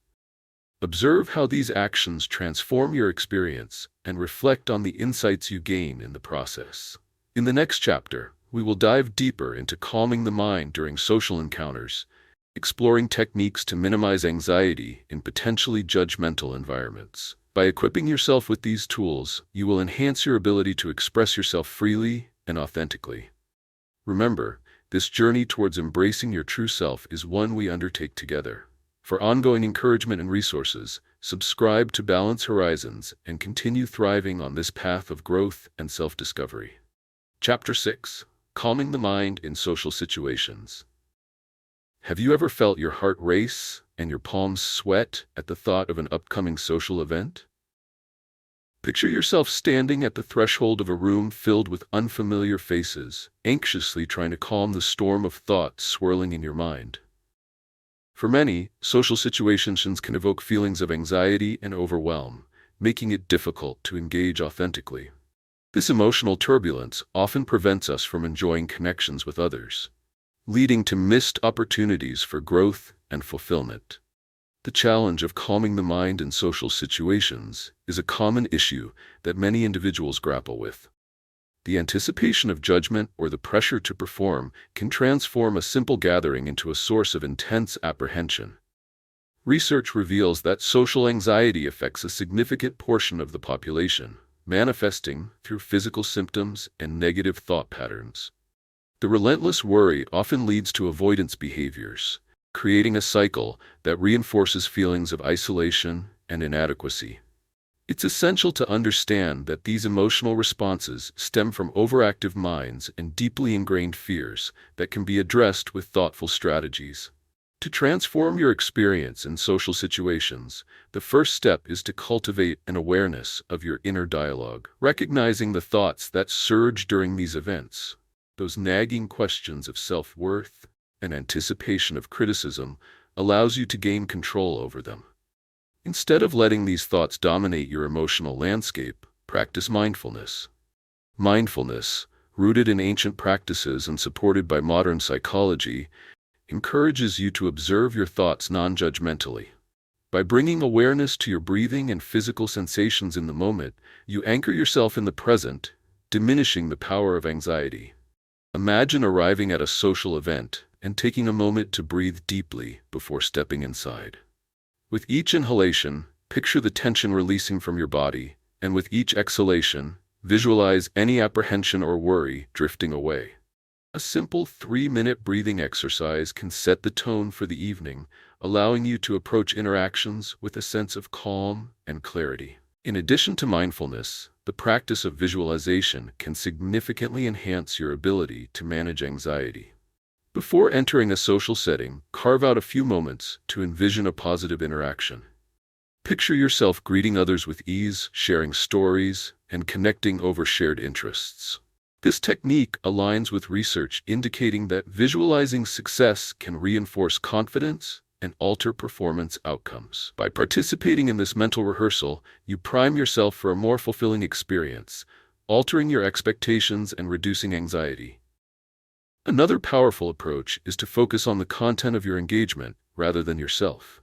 Observe how these actions transform your experience and reflect on the insights you gain in the process. In the next chapter, we will dive deeper into calming the mind during social encounters, exploring techniques to minimize anxiety in potentially judgmental environments. By equipping yourself with these tools, you will enhance your ability to express yourself freely and authentically. Remember, this journey towards embracing your true self is one we undertake together. For ongoing encouragement and resources, subscribe to Balance Horizons and continue thriving on this path of growth and self-discovery. Chapter 6: Calming the Mind in Social Situations. Have you ever felt your heart race and your palms sweat at the thought of an upcoming social event? Picture yourself standing at the threshold of a room filled with unfamiliar faces, anxiously trying to calm the storm of thoughts swirling in your mind. For many, social situations can evoke feelings of anxiety and overwhelm, making it difficult to engage authentically. This emotional turbulence often prevents us from enjoying connections with others, leading to missed opportunities for growth and fulfillment. The challenge of calming the mind in social situations is a common issue that many individuals grapple with. The anticipation of judgment or the pressure to perform can transform a simple gathering into a source of intense apprehension. Research reveals that social anxiety affects a significant portion of the population, manifesting through physical symptoms and negative thought patterns. The relentless worry often leads to avoidance behaviors, creating a cycle that reinforces feelings of isolation and inadequacy. It's essential to understand that these emotional responses stem from overactive minds and deeply ingrained fears that can be addressed with thoughtful strategies. To transform your experience in social situations, the first step is to cultivate an awareness of your inner dialogue, recognizing the thoughts that surge during these events. Those nagging questions of self-worth and anticipation of criticism allows you to gain control over them. Instead of letting these thoughts dominate your emotional landscape, practice mindfulness. Mindfulness, rooted in ancient practices and supported by modern psychology, encourages you to observe your thoughts non-judgmentally. By bringing awareness to your breathing and physical sensations in the moment, you anchor yourself in the present, diminishing the power of anxiety. Imagine arriving at a social event and taking a moment to breathe deeply before stepping inside. With each inhalation, picture the tension releasing from your body, and with each exhalation, visualize any apprehension or worry drifting away. A simple 3-minute breathing exercise can set the tone for the evening, allowing you to approach interactions with a sense of calm and clarity. In addition to mindfulness, the practice of visualization can significantly enhance your ability to manage anxiety. Before entering a social setting, carve out a few moments to envision a positive interaction. Picture yourself greeting others with ease, sharing stories, and connecting over shared interests. This technique aligns with research indicating that visualizing success can reinforce confidence and alter performance outcomes. By participating in this mental rehearsal, you prime yourself for a more fulfilling experience, altering your expectations and reducing anxiety. Another powerful approach is to focus on the content of your engagement rather than yourself.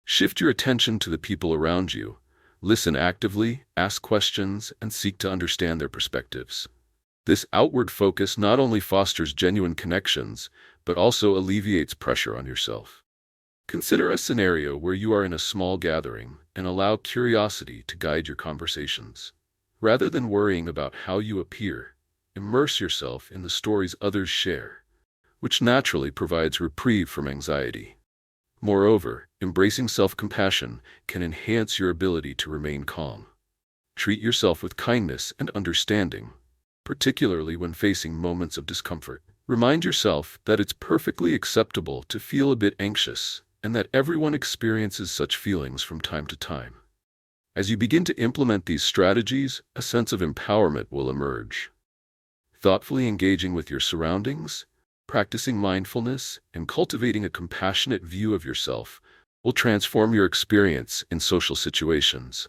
Shift your attention to the people around you. Listen actively, ask questions, and seek to understand their perspectives. This outward focus not only fosters genuine connections, but also alleviates pressure on yourself. Consider a scenario where you are in a small gathering and allow curiosity to guide your conversations. Rather than worrying about how you appear, immerse yourself in the stories others share, which naturally provides reprieve from anxiety. Moreover, embracing self-compassion can enhance your ability to remain calm. Treat yourself with kindness and understanding, particularly when facing moments of discomfort. Remind yourself that it's perfectly acceptable to feel a bit anxious and that everyone experiences such feelings from time to time. As you begin to implement these strategies, a sense of empowerment will emerge. Thoughtfully engaging with your surroundings, practicing mindfulness, and cultivating a compassionate view of yourself will transform your experience in social situations.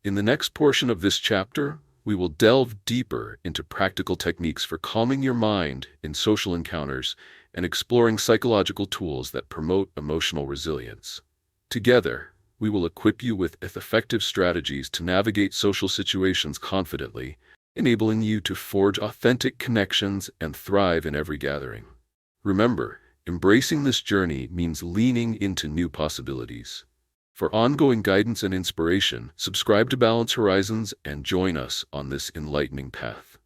In the next portion of this chapter, we will delve deeper into practical techniques for calming your mind in social encounters and exploring psychological tools that promote emotional resilience. Together, we will equip you with effective strategies to navigate social situations confidently, enabling you to forge authentic connections and thrive in every gathering. Remember, embracing this journey means leaning into new possibilities. For ongoing guidance and inspiration, subscribe to Balance Horizons and join us on this enlightening path.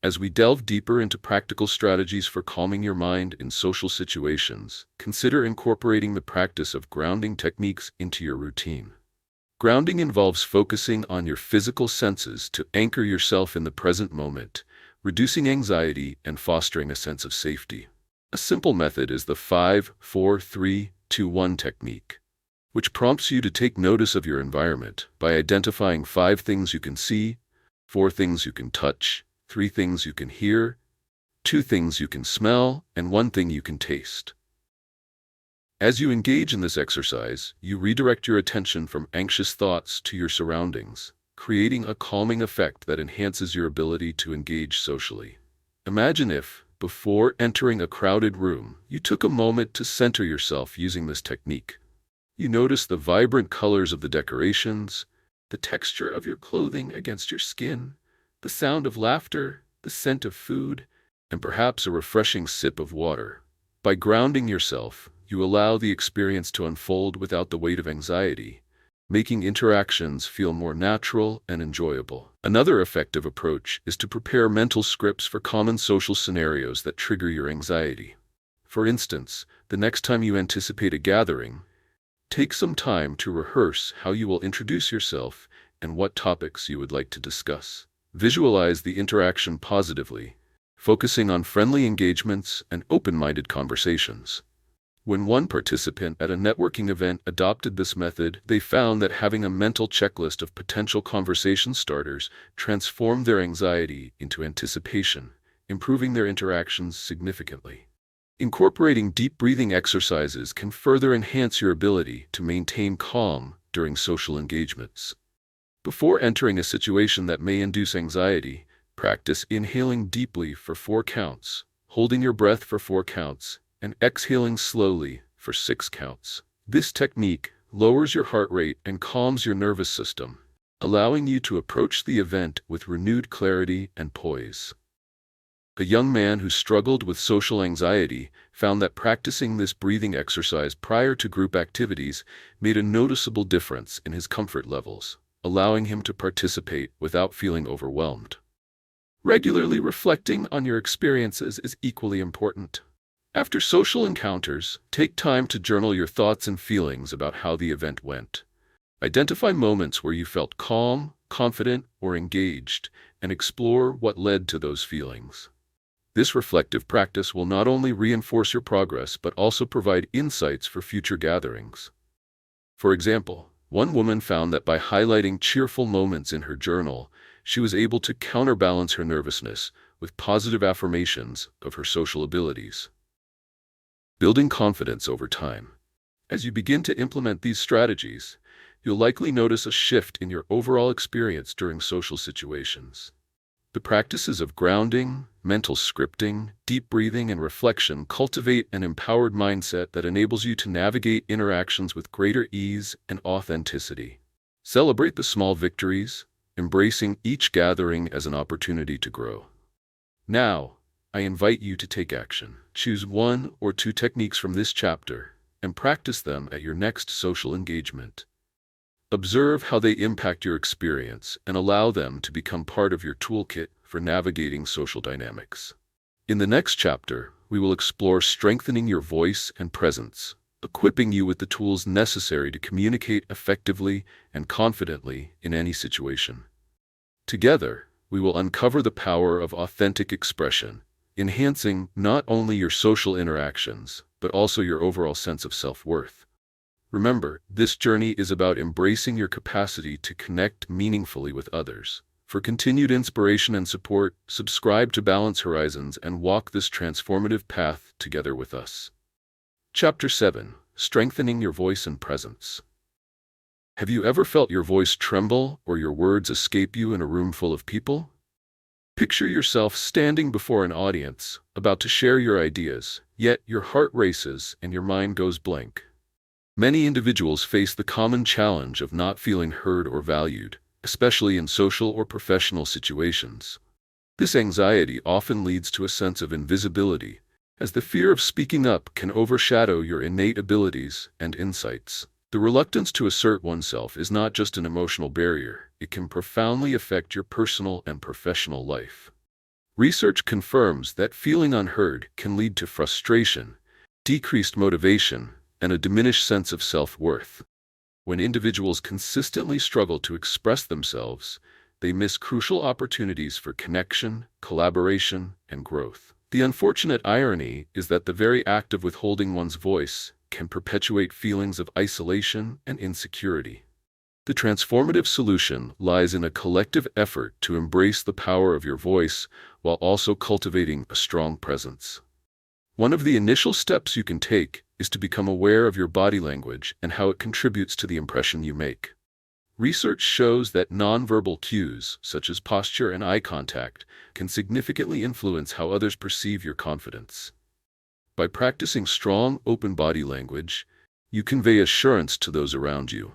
As we delve deeper into practical strategies for calming your mind in social situations, consider incorporating the practice of grounding techniques into your routine. Grounding involves focusing on your physical senses to anchor yourself in the present moment, reducing anxiety and fostering a sense of safety. A simple method is the 5-4-3-2-1 technique, which prompts you to take notice of your environment by identifying 5 things you can see, 4 things you can touch, 3 things you can hear, 2 things you can smell, and 1 thing you can taste. As you engage in this exercise, you redirect your attention from anxious thoughts to your surroundings, creating a calming effect that enhances your ability to engage socially. Imagine if, before entering a crowded room, you took a moment to center yourself using this technique. You notice the vibrant colors of the decorations, the texture of your clothing against your skin, the sound of laughter, the scent of food, and perhaps a refreshing sip of water. By grounding yourself, you allow the experience to unfold without the weight of anxiety, making interactions feel more natural and enjoyable. Another effective approach is to prepare mental scripts for common social scenarios that trigger your anxiety. For instance, the next time you anticipate a gathering, take some time to rehearse how you will introduce yourself and what topics you would like to discuss. Visualize the interaction positively, focusing on friendly engagements and open-minded conversations. When one participant at a networking event adopted this method, they found that having a mental checklist of potential conversation starters transformed their anxiety into anticipation, improving their interactions significantly. Incorporating deep breathing exercises can further enhance your ability to maintain calm during social engagements. Before entering a situation that may induce anxiety, practice inhaling deeply for 4 counts, holding your breath for 4 counts, and exhaling slowly for 6 counts. This technique lowers your heart rate and calms your nervous system, allowing you to approach the event with renewed clarity and poise. A young man who struggled with social anxiety found that practicing this breathing exercise prior to group activities made a noticeable difference in his comfort levels, allowing him to participate without feeling overwhelmed. Regularly reflecting on your experiences is equally important. After social encounters, take time to journal your thoughts and feelings about how the event went. Identify moments where you felt calm, confident, or engaged, and explore what led to those feelings. This reflective practice will not only reinforce your progress but also provide insights for future gatherings. For example, one woman found that by highlighting cheerful moments in her journal, she was able to counterbalance her nervousness with positive affirmations of her social abilities. Building confidence over time. As you begin to implement these strategies, you'll likely notice a shift in your overall experience during social situations. The practices of grounding, mental scripting, deep breathing, and reflection cultivate an empowered mindset that enables you to navigate interactions with greater ease and authenticity. Celebrate the small victories, embracing each gathering as an opportunity to grow. Now, I invite you to take action. Choose one or two techniques from this chapter and practice them at your next social engagement. Observe how they impact your experience and allow them to become part of your toolkit for navigating social dynamics. In the next chapter, we will explore strengthening your voice and presence, equipping you with the tools necessary to communicate effectively and confidently in any situation. Together, we will uncover the power of authentic expression, enhancing not only your social interactions, but also your overall sense of self-worth. Remember, this journey is about embracing your capacity to connect meaningfully with others. For continued inspiration and support, subscribe to Balance Horizons and walk this transformative path together with us. Chapter 7: Strengthening Your Voice and Presence. Have you ever felt your voice tremble or your words escape you in a room full of people? Picture yourself standing before an audience, about to share your ideas, yet your heart races and your mind goes blank. Many individuals face the common challenge of not feeling heard or valued, especially in social or professional situations. This anxiety often leads to a sense of invisibility, as the fear of speaking up can overshadow your innate abilities and insights. The reluctance to assert oneself is not just an emotional barrier, it can profoundly affect your personal and professional life. Research confirms that feeling unheard can lead to frustration, decreased motivation, and a diminished sense of self-worth. When individuals consistently struggle to express themselves, they miss crucial opportunities for connection, collaboration, and growth. The unfortunate irony is that the very act of withholding one's voice can perpetuate feelings of isolation and insecurity. The transformative solution lies in a collective effort to embrace the power of your voice while also cultivating a strong presence. One of the initial steps you can take is to become aware of your body language and how it contributes to the impression you make. Research shows that nonverbal cues, such as posture and eye contact, can significantly influence how others perceive your confidence. By practicing strong, open body language, you convey assurance to those around you.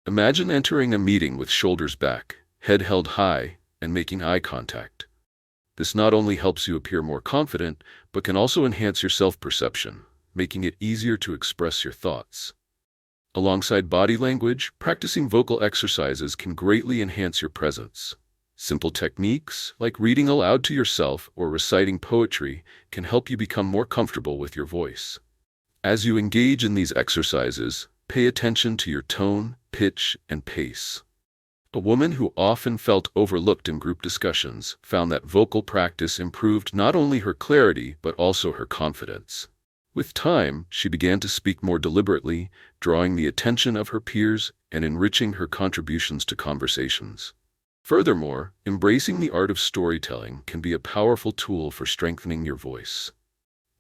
Imagine entering a meeting with shoulders back, head held high, and making eye contact. This not only helps you appear more confident, but can also enhance your self-perception, making it easier to express your thoughts. Alongside body language, practicing vocal exercises can greatly enhance your presence. Simple techniques, like reading aloud to yourself or reciting poetry, can help you become more comfortable with your voice. As you engage in these exercises, pay attention to your tone, pitch, and pace. A woman who often felt overlooked in group discussions found that vocal practice improved not only her clarity but also her confidence. With time, she began to speak more deliberately, drawing the attention of her peers and enriching her contributions to conversations. Furthermore, embracing the art of storytelling can be a powerful tool for strengthening your voice.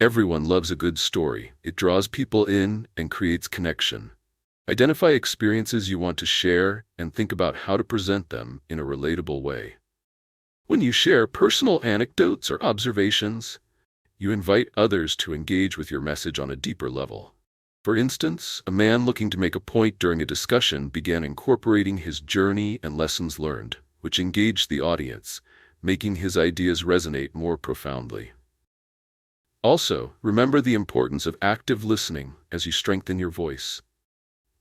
Everyone loves a good story. It draws people in and creates connection. Identify experiences you want to share and think about how to present them in a relatable way. When you share personal anecdotes or observations, you invite others to engage with your message on a deeper level. For instance, a man looking to make a point during a discussion began incorporating his journey and lessons learned, which engaged the audience, making his ideas resonate more profoundly. Also, remember the importance of active listening as you strengthen your voice.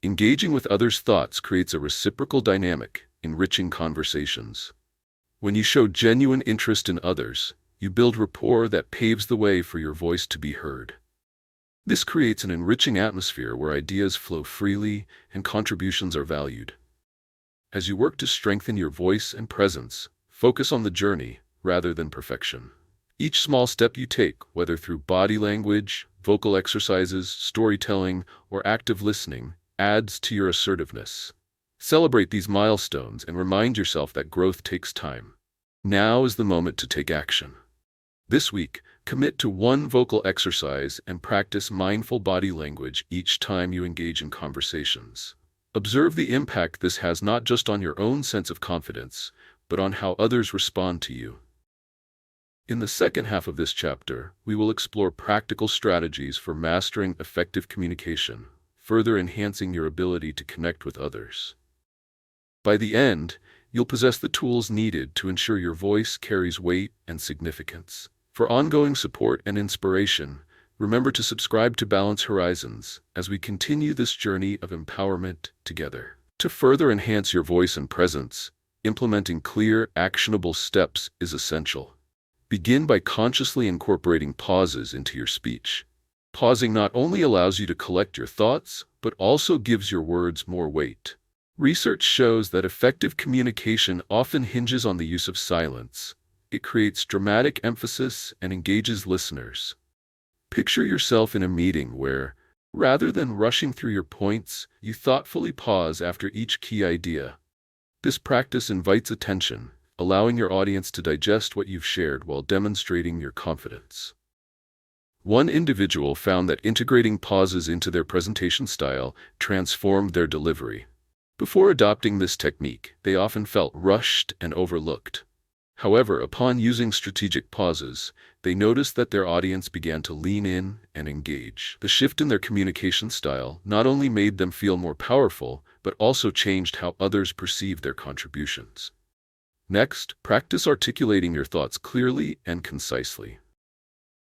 Engaging with others' thoughts creates a reciprocal dynamic, enriching conversations. When you show genuine interest in others, you build rapport that paves the way for your voice to be heard. This creates an enriching atmosphere where ideas flow freely and contributions are valued. As you work to strengthen your voice and presence, focus on the journey rather than perfection. Each small step you take, whether through body language, vocal exercises, storytelling, or active listening, adds to your assertiveness. Celebrate these milestones and remind yourself that growth takes time. Now is the moment to take action. This week, commit to one vocal exercise and practice mindful body language each time you engage in conversations. Observe the impact this has not just on your own sense of confidence, but on how others respond to you. In the second half of this chapter, we will explore practical strategies for mastering effective communication, further enhancing your ability to connect with others. By the end, you'll possess the tools needed to ensure your voice carries weight and significance. For ongoing support and inspiration, remember to subscribe to Balance Horizons as we continue this journey of empowerment together. To further enhance your voice and presence, implementing clear, actionable steps is essential. Begin by consciously incorporating pauses into your speech. Pausing not only allows you to collect your thoughts, but also gives your words more weight. Research shows that effective communication often hinges on the use of silence. It creates dramatic emphasis and engages listeners. Picture yourself in a meeting where, rather than rushing through your points, you thoughtfully pause after each key idea. This practice invites attention, allowing your audience to digest what you've shared while demonstrating your confidence. One individual found that integrating pauses into their presentation style transformed their delivery. Before adopting this technique, they often felt rushed and overlooked. However, upon using strategic pauses, they noticed that their audience began to lean in and engage. The shift in their communication style not only made them feel more powerful, but also changed how others perceived their contributions. Next, practice articulating your thoughts clearly and concisely.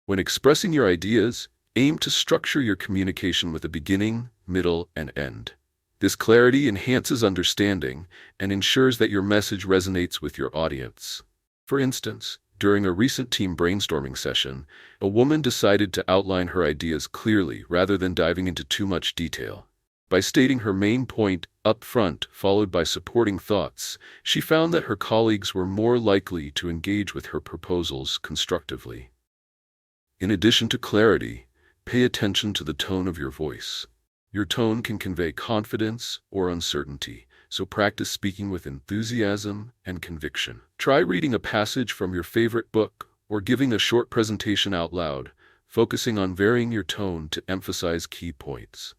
When expressing your ideas, aim to structure your communication with a beginning, middle, and end. This clarity enhances understanding and ensures that your message resonates with your audience. For instance, during a recent team brainstorming session, a woman decided to outline her ideas clearly rather than diving into too much detail. By stating her main point up front, followed by supporting thoughts, she found that her colleagues were more likely to engage with her proposals constructively. In addition to clarity, pay attention to the tone of your voice. Your tone can convey confidence or uncertainty, so practice speaking with enthusiasm and conviction. Try reading a passage from your favorite book or giving a short presentation out loud, focusing on varying your tone to emphasize key points.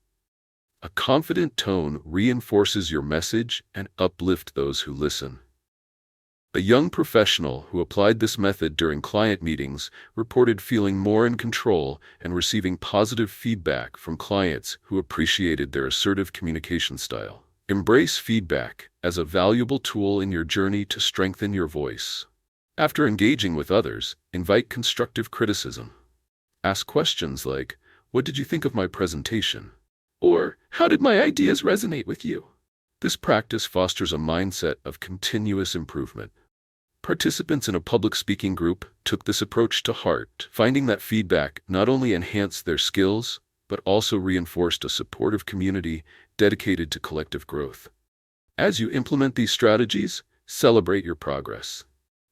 A confident tone reinforces your message and uplifts those who listen. A young professional who applied this method during client meetings reported feeling more in control and receiving positive feedback from clients who appreciated their assertive communication style. Embrace feedback as a valuable tool in your journey to strengthen your voice. After engaging with others, invite constructive criticism. Ask questions like, "What did you think of my presentation?" Or, "How did my ideas resonate with you?" This practice fosters a mindset of continuous improvement. Participants in a public speaking group took this approach to heart, finding that feedback not only enhanced their skills, but also reinforced a supportive community dedicated to collective growth. As you implement these strategies, celebrate your progress.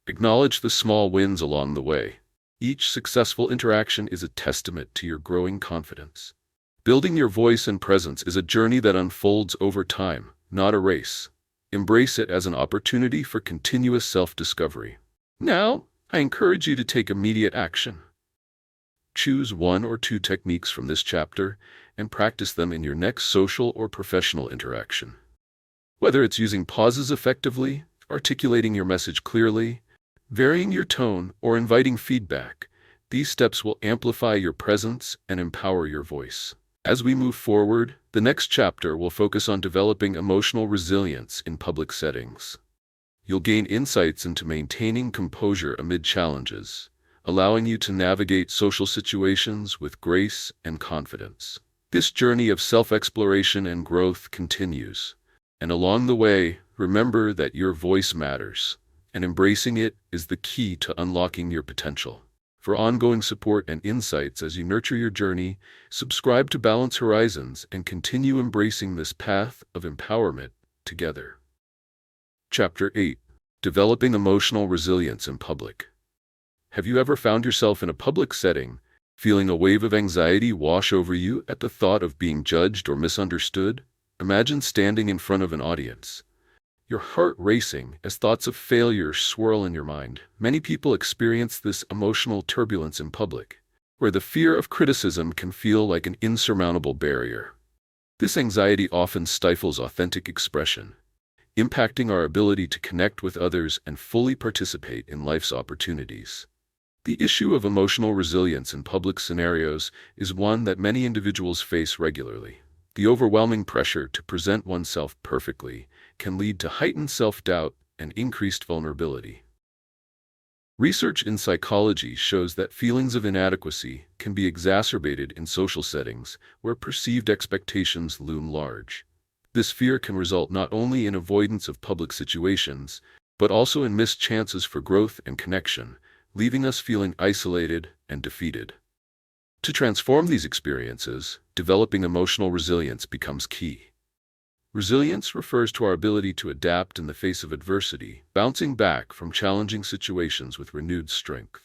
Acknowledge the small wins along the way. Each successful interaction is a testament to your growing confidence. Building your voice and presence is a journey that unfolds over time, not a race. Embrace it as an opportunity for continuous self-discovery. Now, I encourage you to take immediate action. Choose one or two techniques from this chapter and practice them in your next social or professional interaction. Whether it's using pauses effectively, articulating your message clearly, varying your tone, or inviting feedback, these steps will amplify your presence and empower your voice. As we move forward, the next chapter will focus on developing emotional resilience in public settings. You'll gain insights into maintaining composure amid challenges, allowing you to navigate social situations with grace and confidence. This journey of self-exploration and growth continues, and along the way, remember that your voice matters, and embracing it is the key to unlocking your potential. For ongoing support and insights as you nurture your journey, subscribe to Balance Horizons and continue embracing this path of empowerment together. Chapter 8. Developing Emotional Resilience in Public. Have you ever found yourself in a public setting, feeling a wave of anxiety wash over you at the thought of being judged or misunderstood? Imagine standing in front of an audience, your heart racing as thoughts of failure swirl in your mind. Many people experience this emotional turbulence in public, where the fear of criticism can feel like an insurmountable barrier. This anxiety often stifles authentic expression, impacting our ability to connect with others and fully participate in life's opportunities. The issue of emotional resilience in public scenarios is one that many individuals face regularly. The overwhelming pressure to present oneself perfectly can lead to heightened self-doubt and increased vulnerability. Research in psychology shows that feelings of inadequacy can be exacerbated in social settings where perceived expectations loom large. This fear can result not only in avoidance of public situations, but also in missed chances for growth and connection, leaving us feeling isolated and defeated. To transform these experiences, developing emotional resilience becomes key. Resilience refers to our ability to adapt in the face of adversity, bouncing back from challenging situations with renewed strength.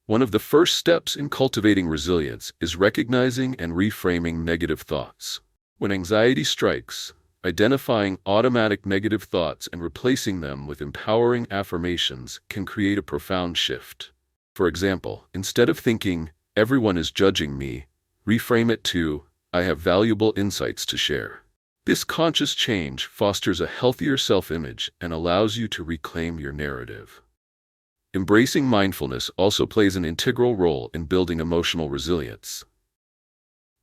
One of the first steps in cultivating resilience is recognizing and reframing negative thoughts. When anxiety strikes, identifying automatic negative thoughts and replacing them with empowering affirmations can create a profound shift. For example, instead of thinking, "Everyone is judging me," reframe it to, "I have valuable insights to share." This conscious change fosters a healthier self-image and allows you to reclaim your narrative. Embracing mindfulness also plays an integral role in building emotional resilience.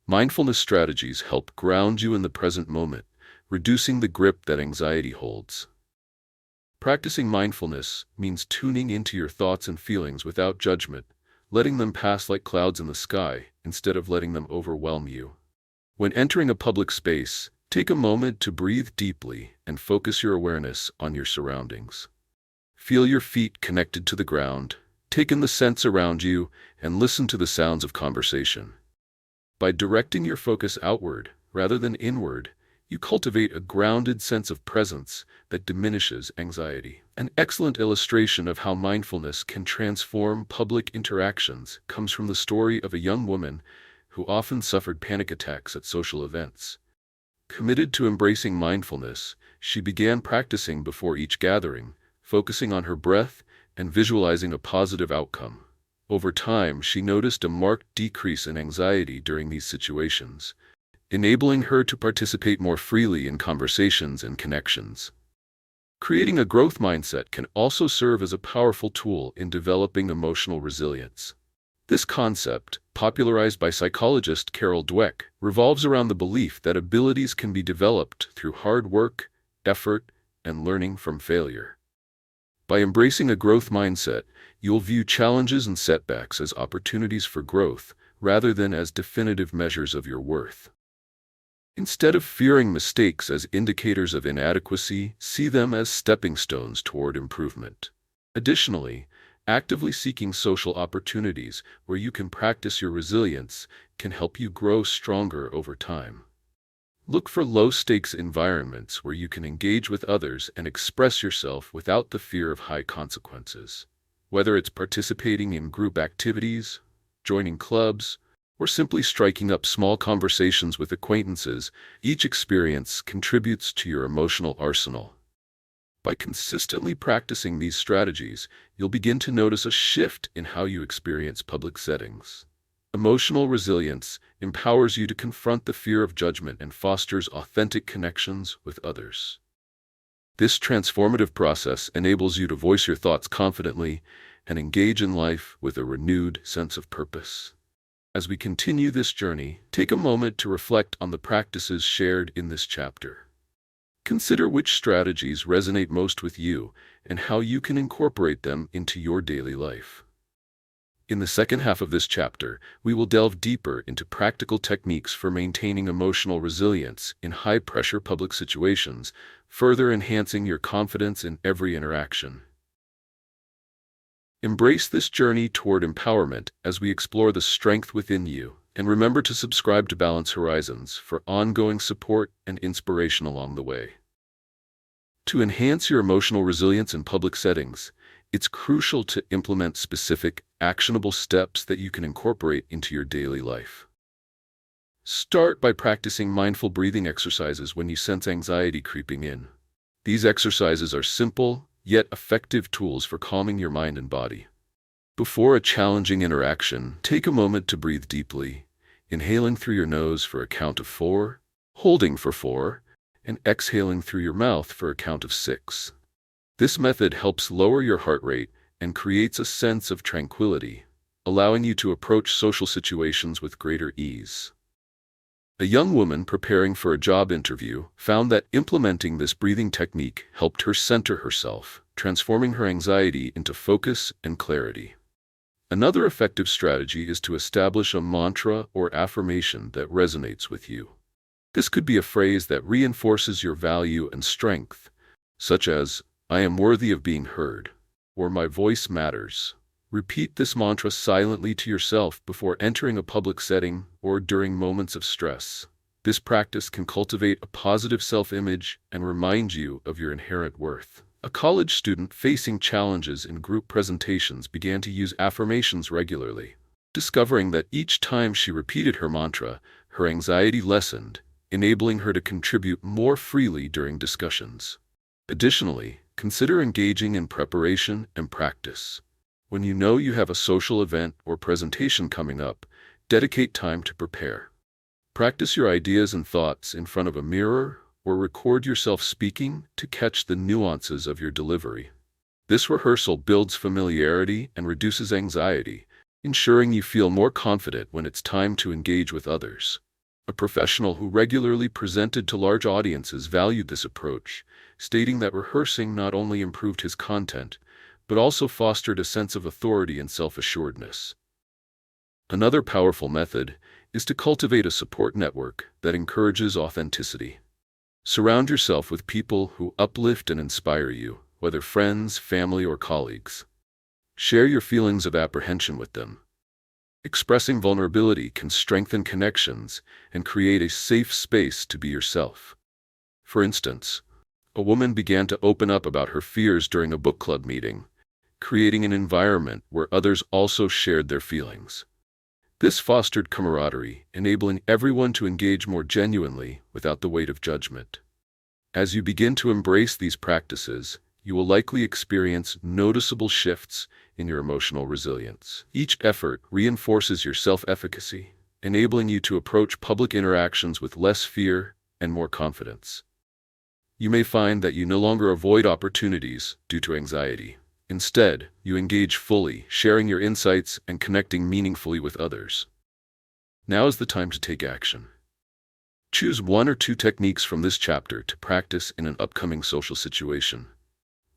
Mindfulness strategies help ground you in the present moment, reducing the grip that anxiety holds. Practicing mindfulness means tuning into your thoughts and feelings without judgment, letting them pass like clouds in the sky instead of letting them overwhelm you. When entering a public space, take a moment to breathe deeply and focus your awareness on your surroundings. Feel your feet connected to the ground, take in the scents around you, and listen to the sounds of conversation. By directing your focus outward rather than inward, you cultivate a grounded sense of presence that diminishes anxiety. An excellent illustration of how mindfulness can transform public interactions comes from the story of a young woman who often suffered panic attacks at social events. Committed to embracing mindfulness, she began practicing before each gathering, focusing on her breath and visualizing a positive outcome. Over time, she noticed a marked decrease in anxiety during these situations, enabling her to participate more freely in conversations and connections. Creating a growth mindset can also serve as a powerful tool in developing emotional resilience. This concept, popularized by psychologist Carol Dweck, revolves around the belief that abilities can be developed through hard work, effort, and learning from failure. By embracing a growth mindset, you'll view challenges and setbacks as opportunities for growth rather than as definitive measures of your worth. Instead of fearing mistakes as indicators of inadequacy, see them as stepping stones toward improvement. Additionally, actively seeking social opportunities where you can practice your resilience can help you grow stronger over time. Look for low-stakes environments where you can engage with others and express yourself without the fear of high consequences. Whether it's participating in group activities, joining clubs, or simply striking up small conversations with acquaintances, each experience contributes to your emotional arsenal. By consistently practicing these strategies, you'll begin to notice a shift in how you experience public settings. Emotional resilience empowers you to confront the fear of judgment and fosters authentic connections with others. This transformative process enables you to voice your thoughts confidently and engage in life with a renewed sense of purpose. As we continue this journey, take a moment to reflect on the practices shared in this chapter. Consider which strategies resonate most with you and how you can incorporate them into your daily life. In the second half of this chapter, we will delve deeper into practical techniques for maintaining emotional resilience in high-pressure public situations, further enhancing your confidence in every interaction. Embrace this journey toward empowerment as we explore the strength within you, and remember to subscribe to Balance Horizons for ongoing support and inspiration along the way. To enhance your emotional resilience in public settings, it's crucial to implement specific, actionable steps that you can incorporate into your daily life. Start by practicing mindful breathing exercises when you sense anxiety creeping in. These exercises are simple, yet effective tools for calming your mind and body. Before a challenging interaction, take a moment to breathe deeply, inhaling through your nose for a count of 4, holding for 4, and exhaling through your mouth for a count of 6. This method helps lower your heart rate and creates a sense of tranquility, allowing you to approach social situations with greater ease. A young woman preparing for a job interview found that implementing this breathing technique helped her center herself, transforming her anxiety into focus and clarity. Another effective strategy is to establish a mantra or affirmation that resonates with you. This could be a phrase that reinforces your value and strength, such as, "I am worthy of being heard," or "My voice matters." Repeat this mantra silently to yourself before entering a public setting or during moments of stress. This practice can cultivate a positive self-image and remind you of your inherent worth. A college student facing challenges in group presentations began to use affirmations regularly, discovering that each time she repeated her mantra, her anxiety lessened, enabling her to contribute more freely during discussions. Additionally, consider engaging in preparation and practice. When you know you have a social event or presentation coming up, dedicate time to prepare. Practice your ideas and thoughts in front of a mirror or record yourself speaking to catch the nuances of your delivery. This rehearsal builds familiarity and reduces anxiety, ensuring you feel more confident when it's time to engage with others. A professional who regularly presented to large audiences valued this approach, stating that rehearsing not only improved his content, but also fostered a sense of authority and self-assuredness. Another powerful method is to cultivate a support network that encourages authenticity. Surround yourself with people who uplift and inspire you, whether friends, family, or colleagues. Share your feelings of apprehension with them. Expressing vulnerability can strengthen connections and create a safe space to be yourself. For instance, a woman began to open up about her fears during a book club meeting, creating an environment where others also shared their feelings. This fostered camaraderie, enabling everyone to engage more genuinely without the weight of judgment. As you begin to embrace these practices, you will likely experience noticeable shifts in your emotional resilience. Each effort reinforces your self-efficacy, enabling you to approach public interactions with less fear and more confidence. You may find that you no longer avoid opportunities due to anxiety. Instead, you engage fully, sharing your insights and connecting meaningfully with others. Now is the time to take action. Choose 1 or 2 techniques from this chapter to practice in an upcoming social situation.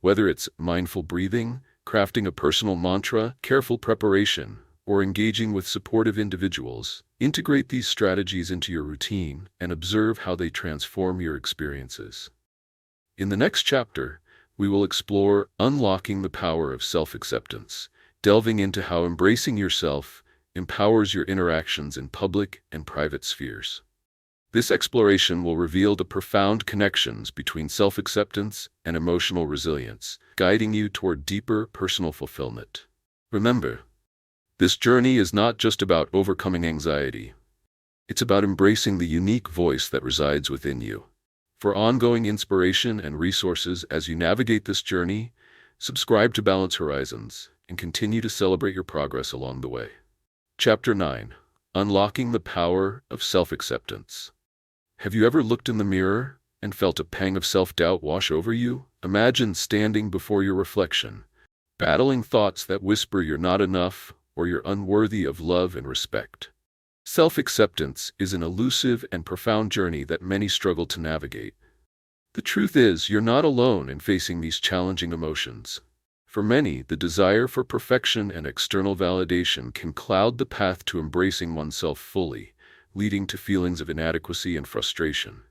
Whether it's mindful breathing, crafting a personal mantra, careful preparation, or engaging with supportive individuals, integrate these strategies into your routine and observe how they transform your experiences. In the next chapter, we will explore unlocking the power of self-acceptance, delving into how embracing yourself empowers your interactions in public and private spheres. This exploration will reveal the profound connections between self-acceptance and emotional resilience, guiding you toward deeper personal fulfillment. Remember, this journey is not just about overcoming anxiety. It's about embracing the unique voice that resides within you. For ongoing inspiration and resources as you navigate this journey, subscribe to Balance Horizons and continue to celebrate your progress along the way. Chapter 9. Unlocking the Power of Self-Acceptance. Have you ever looked in the mirror and felt a pang of self-doubt wash over you? Imagine standing before your reflection, battling thoughts that whisper you're not enough or you're unworthy of love and respect. Self-acceptance is an elusive and profound journey that many struggle to navigate. The truth is, you're not alone in facing these challenging emotions. For many, the desire for perfection and external validation can cloud the path to embracing oneself fully, leading to feelings of inadequacy and frustration.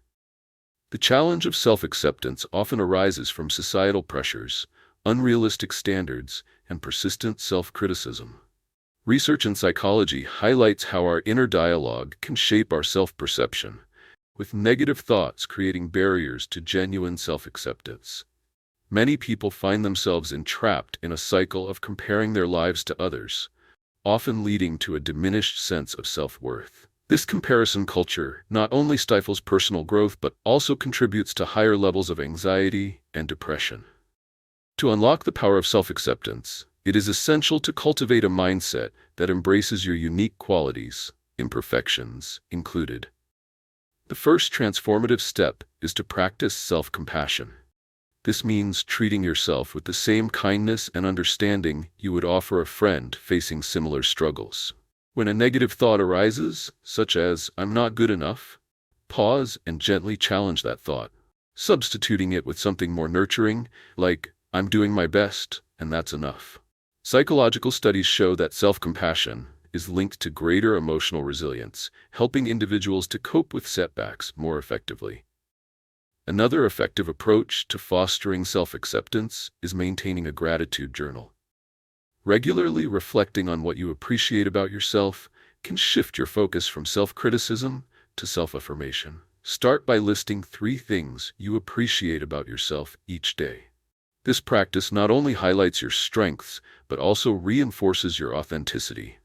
The challenge of self-acceptance often arises from societal pressures, unrealistic standards, and persistent self-criticism. Research in psychology highlights how our inner dialogue can shape our self-perception, with negative thoughts creating barriers to genuine self-acceptance. Many people find themselves entrapped in a cycle of comparing their lives to others, often leading to a diminished sense of self-worth. This comparison culture not only stifles personal growth but also contributes to higher levels of anxiety and depression. To unlock the power of self-acceptance, it is essential to cultivate a mindset that embraces your unique qualities, imperfections included. The first transformative step is to practice self-compassion. This means treating yourself with the same kindness and understanding you would offer a friend facing similar struggles. When a negative thought arises, such as, "I'm not good enough," pause and gently challenge that thought, substituting it with something more nurturing, like, "I'm doing my best, and that's enough." Psychological studies show that self-compassion is linked to greater emotional resilience, helping individuals to cope with setbacks more effectively. Another effective approach to fostering self-acceptance is maintaining a gratitude journal. Regularly reflecting on what you appreciate about yourself can shift your focus from self-criticism to self-affirmation. Start by listing 3 things you appreciate about yourself each day. This practice not only highlights your strengths, but also reinforces your authenticity.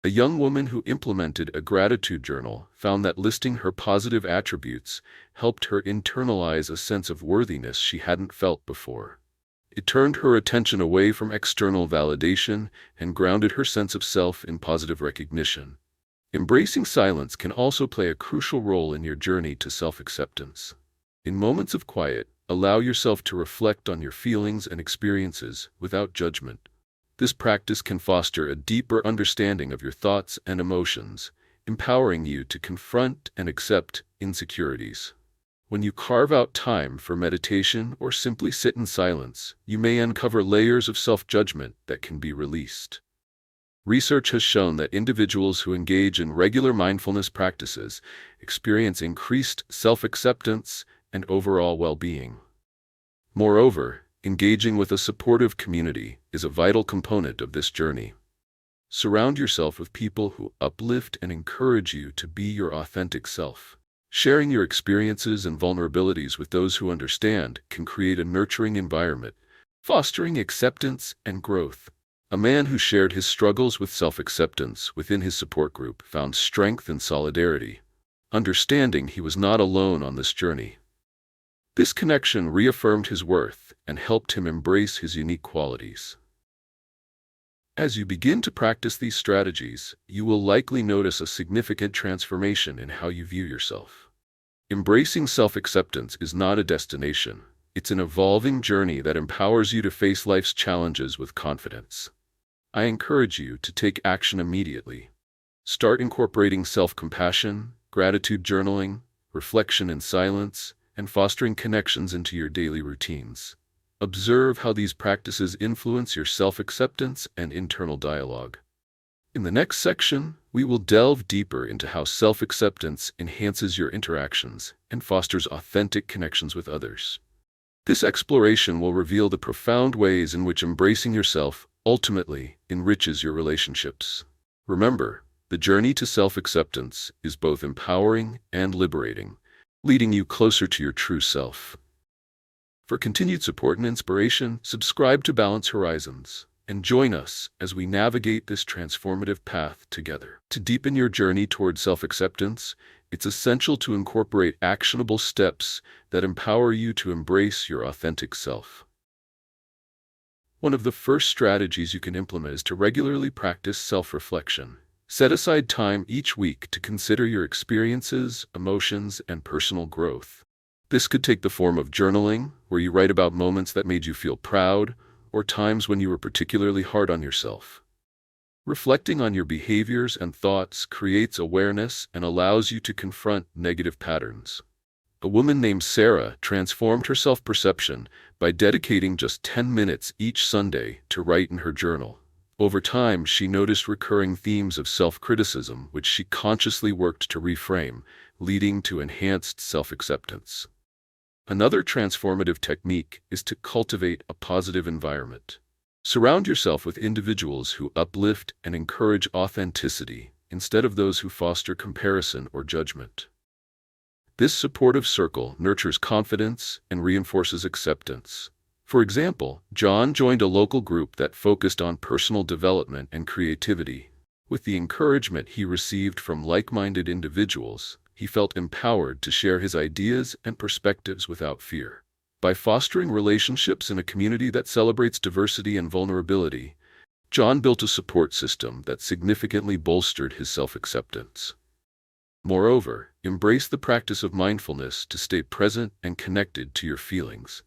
A young woman who implemented a gratitude journal found that listing her positive attributes helped her internalize a sense of worthiness she hadn't felt before. It turned her attention away from external validation and grounded her sense of self in positive recognition. Embracing silence can also play a crucial role in your journey to self-acceptance. In moments of quiet, allow yourself to reflect on your feelings and experiences without judgment. This practice can foster a deeper understanding of your thoughts and emotions, empowering you to confront and accept insecurities. When you carve out time for meditation or simply sit in silence, you may uncover layers of self-judgment that can be released. Research has shown that individuals who engage in regular mindfulness practices experience increased self-acceptance and overall well-being. Moreover, engaging with a supportive community is a vital component of this journey. Surround yourself with people who uplift and encourage you to be your authentic self. Sharing your experiences and vulnerabilities with those who understand can create a nurturing environment, fostering acceptance and growth. A man who shared his struggles with self-acceptance within his support group found strength and solidarity, understanding he was not alone on this journey. This connection reaffirmed his worth and helped him embrace his unique qualities. As you begin to practice these strategies, you will likely notice a significant transformation in how you view yourself. Embracing self-acceptance is not a destination. It's an evolving journey that empowers you to face life's challenges with confidence. I encourage you to take action immediately. Start incorporating self-compassion, gratitude journaling, reflection in silence, and fostering connections into your daily routines. Observe how these practices influence your self-acceptance and internal dialogue. In the next section, we will delve deeper into how self-acceptance enhances your interactions and fosters authentic connections with others. This exploration will reveal the profound ways in which embracing yourself ultimately enriches your relationships. Remember, the journey to self-acceptance is both empowering and liberating, leading you closer to your true self. For continued support and inspiration, subscribe to Balance Horizons and join us as we navigate this transformative path together. To deepen your journey toward self-acceptance, it's essential to incorporate actionable steps that empower you to embrace your authentic self. One of the first strategies you can implement is to regularly practice self-reflection. Set aside time each week to consider your experiences, emotions, and personal growth. This could take the form of journaling, where you write about moments that made you feel proud, or times when you were particularly hard on yourself. Reflecting on your behaviors and thoughts creates awareness and allows you to confront negative patterns. A woman named Sarah transformed her self-perception by dedicating just 10 minutes each Sunday to write in her journal. Over time, she noticed recurring themes of self-criticism, which she consciously worked to reframe, leading to enhanced self-acceptance. Another transformative technique is to cultivate a positive environment. Surround yourself with individuals who uplift and encourage authenticity, instead of those who foster comparison or judgment. This supportive circle nurtures confidence and reinforces acceptance. For example, John joined a local group that focused on personal development and creativity, With the encouragement he received from like-minded individuals, he felt empowered to share his ideas and perspectives without fear. By fostering relationships in a community that celebrates diversity and vulnerability, John built a support system that significantly bolstered his self-acceptance. Moreover, embrace the practice of mindfulness to stay present and connected to your feelings.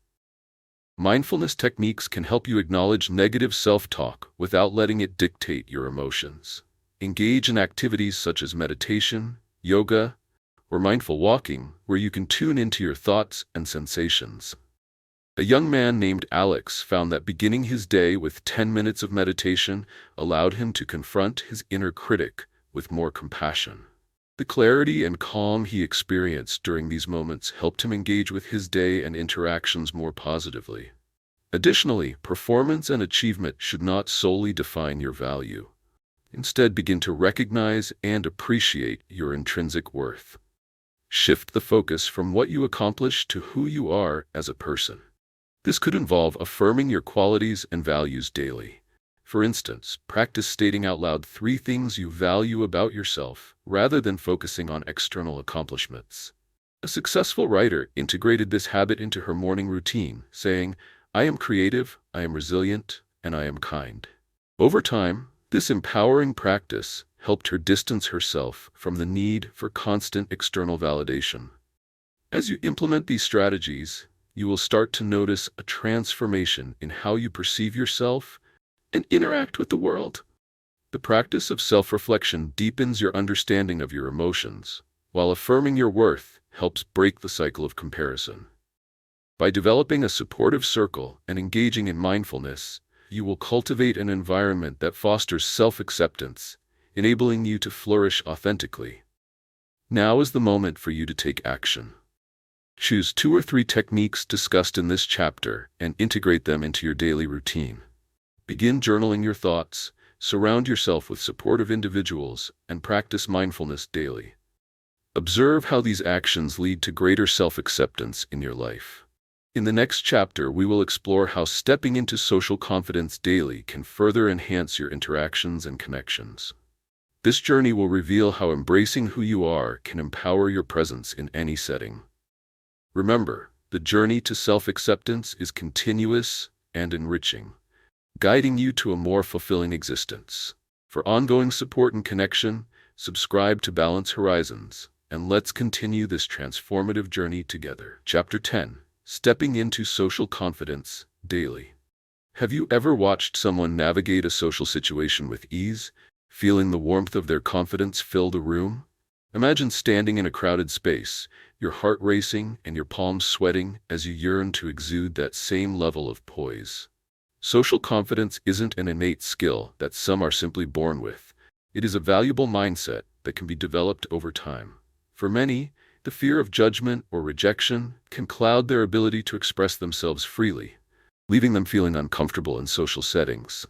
Mindfulness techniques can help you acknowledge negative self-talk without letting it dictate your emotions. Engage in activities such as meditation, yoga, or mindful walking, where you can tune into your thoughts and sensations. A young man named Alex found that beginning his day with 10 minutes of meditation allowed him to confront his inner critic with more compassion. The clarity and calm he experienced during these moments helped him engage with his day and interactions more positively. Additionally, performance and achievement should not solely define your value. Instead, begin to recognize and appreciate your intrinsic worth. Shift the focus from what you accomplish to who you are as a person. This could involve affirming your qualities and values daily. For instance, practice stating out loud 3 things you value about yourself, rather than focusing on external accomplishments. A successful writer integrated this habit into her morning routine, saying, "I am creative, I am resilient, and I am kind." Over time, this empowering practice helped her distance herself from the need for constant external validation. As you implement these strategies, you will start to notice a transformation in how you perceive yourself and interact with the world. The practice of self-reflection deepens your understanding of your emotions, while affirming your worth helps break the cycle of comparison. By developing a supportive circle and engaging in mindfulness, you will cultivate an environment that fosters self-acceptance, enabling you to flourish authentically. Now is the moment for you to take action. Choose 2 or 3 techniques discussed in this chapter and integrate them into your daily routine. Begin journaling your thoughts, surround yourself with supportive individuals, and practice mindfulness daily. Observe how these actions lead to greater self-acceptance in your life. In the next chapter, we will explore how stepping into social confidence daily can further enhance your interactions and connections. This journey will reveal how embracing who you are can empower your presence in any setting. Remember, the journey to self-acceptance is continuous and enriching, guiding you to a more fulfilling existence. For ongoing support and connection, subscribe to Balance Horizons, and let's continue this transformative journey together. Chapter 10. Stepping into Social Confidence Daily. Have you ever watched someone navigate a social situation with ease, feeling the warmth of their confidence fill the room? Imagine standing in a crowded space, your heart racing and your palms sweating as you yearn to exude that same level of poise. Social confidence isn't an innate skill that some are simply born with. It is a valuable mindset that can be developed over time. For many, the fear of judgment or rejection can cloud their ability to express themselves freely, leaving them feeling uncomfortable in social settings.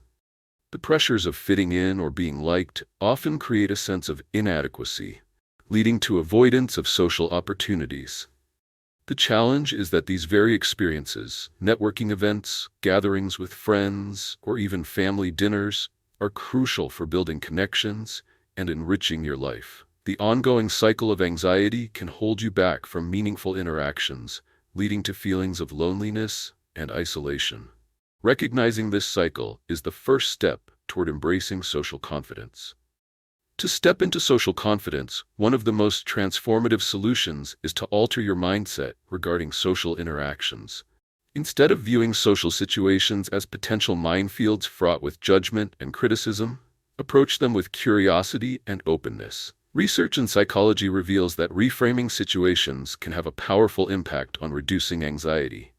The pressures of fitting in or being liked often create a sense of inadequacy, leading to avoidance of social opportunities. The challenge is that these very experiences, networking events, gatherings with friends, or even family dinners, are crucial for building connections and enriching your life. The ongoing cycle of anxiety can hold you back from meaningful interactions, leading to feelings of loneliness and isolation. Recognizing this cycle is the first step toward embracing social confidence. To step into social confidence, one of the most transformative solutions is to alter your mindset regarding social interactions. Instead of viewing social situations as potential minefields fraught with judgment and criticism, approach them with curiosity and openness. Research in psychology reveals that reframing situations can have a powerful impact on reducing anxiety.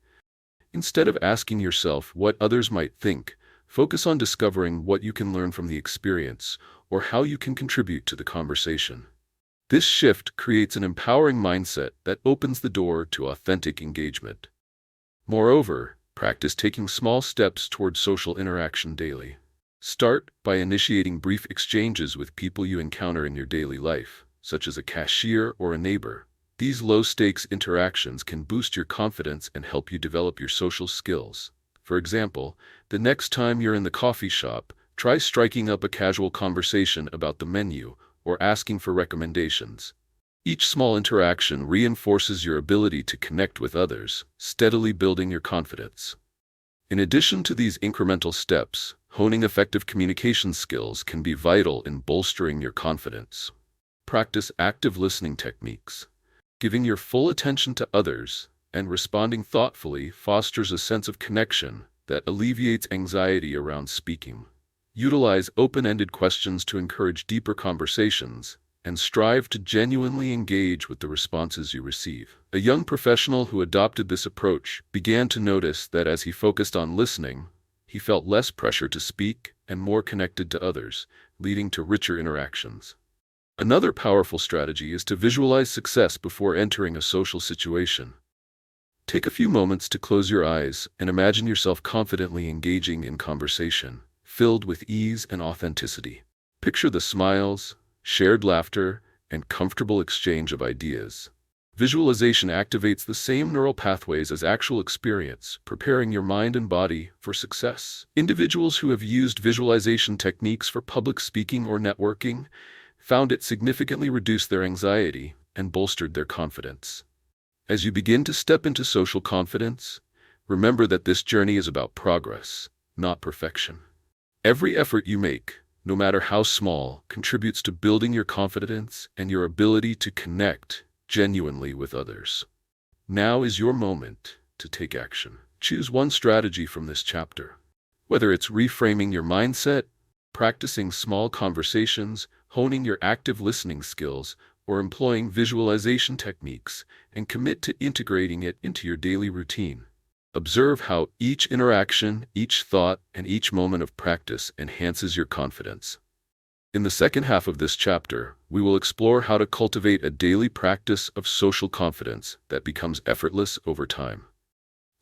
Instead of asking yourself what others might think, focus on discovering what you can learn from the experience or how you can contribute to the conversation. This shift creates an empowering mindset that opens the door to authentic engagement. Moreover, practice taking small steps toward social interaction daily. Start by initiating brief exchanges with people you encounter in your daily life, such as a cashier or a neighbor. These low-stakes interactions can boost your confidence and help you develop your social skills. For example, the next time you're in the coffee shop, Try striking up a casual conversation about the menu or asking for recommendations. Each small interaction reinforces your ability to connect with others, steadily building your confidence. In addition to these incremental steps, honing effective communication skills can be vital in bolstering your confidence. Practice active listening techniques. Giving your full attention to others and responding thoughtfully fosters a sense of connection that alleviates anxiety around speaking. Utilize open-ended questions to encourage deeper conversations, and strive to genuinely engage with the responses you receive. A young professional who adopted this approach began to notice that as he focused on listening, he felt less pressure to speak and more connected to others, leading to richer interactions. Another powerful strategy is to visualize success before entering a social situation. Take a few moments to close your eyes and imagine yourself confidently engaging in conversation, filled with ease and authenticity. Picture the smiles, shared laughter, and comfortable exchange of ideas. Visualization activates the same neural pathways as actual experience, preparing your mind and body for success. Individuals who have used visualization techniques for public speaking or networking found it significantly reduced their anxiety and bolstered their confidence. As you begin to step into social confidence, remember that this journey is about progress, not perfection. Every effort you make, no matter how small, contributes to building your confidence and your ability to connect genuinely with others. Now is your moment to take action. Choose one strategy from this chapter. Whether it's reframing your mindset, practicing small conversations, honing your active listening skills, or employing visualization techniques, and commit to integrating it into your daily routine. Observe how each interaction, each thought, and each moment of practice enhances your confidence. In the second half of this chapter, we will explore how to cultivate a daily practice of social confidence that becomes effortless over time.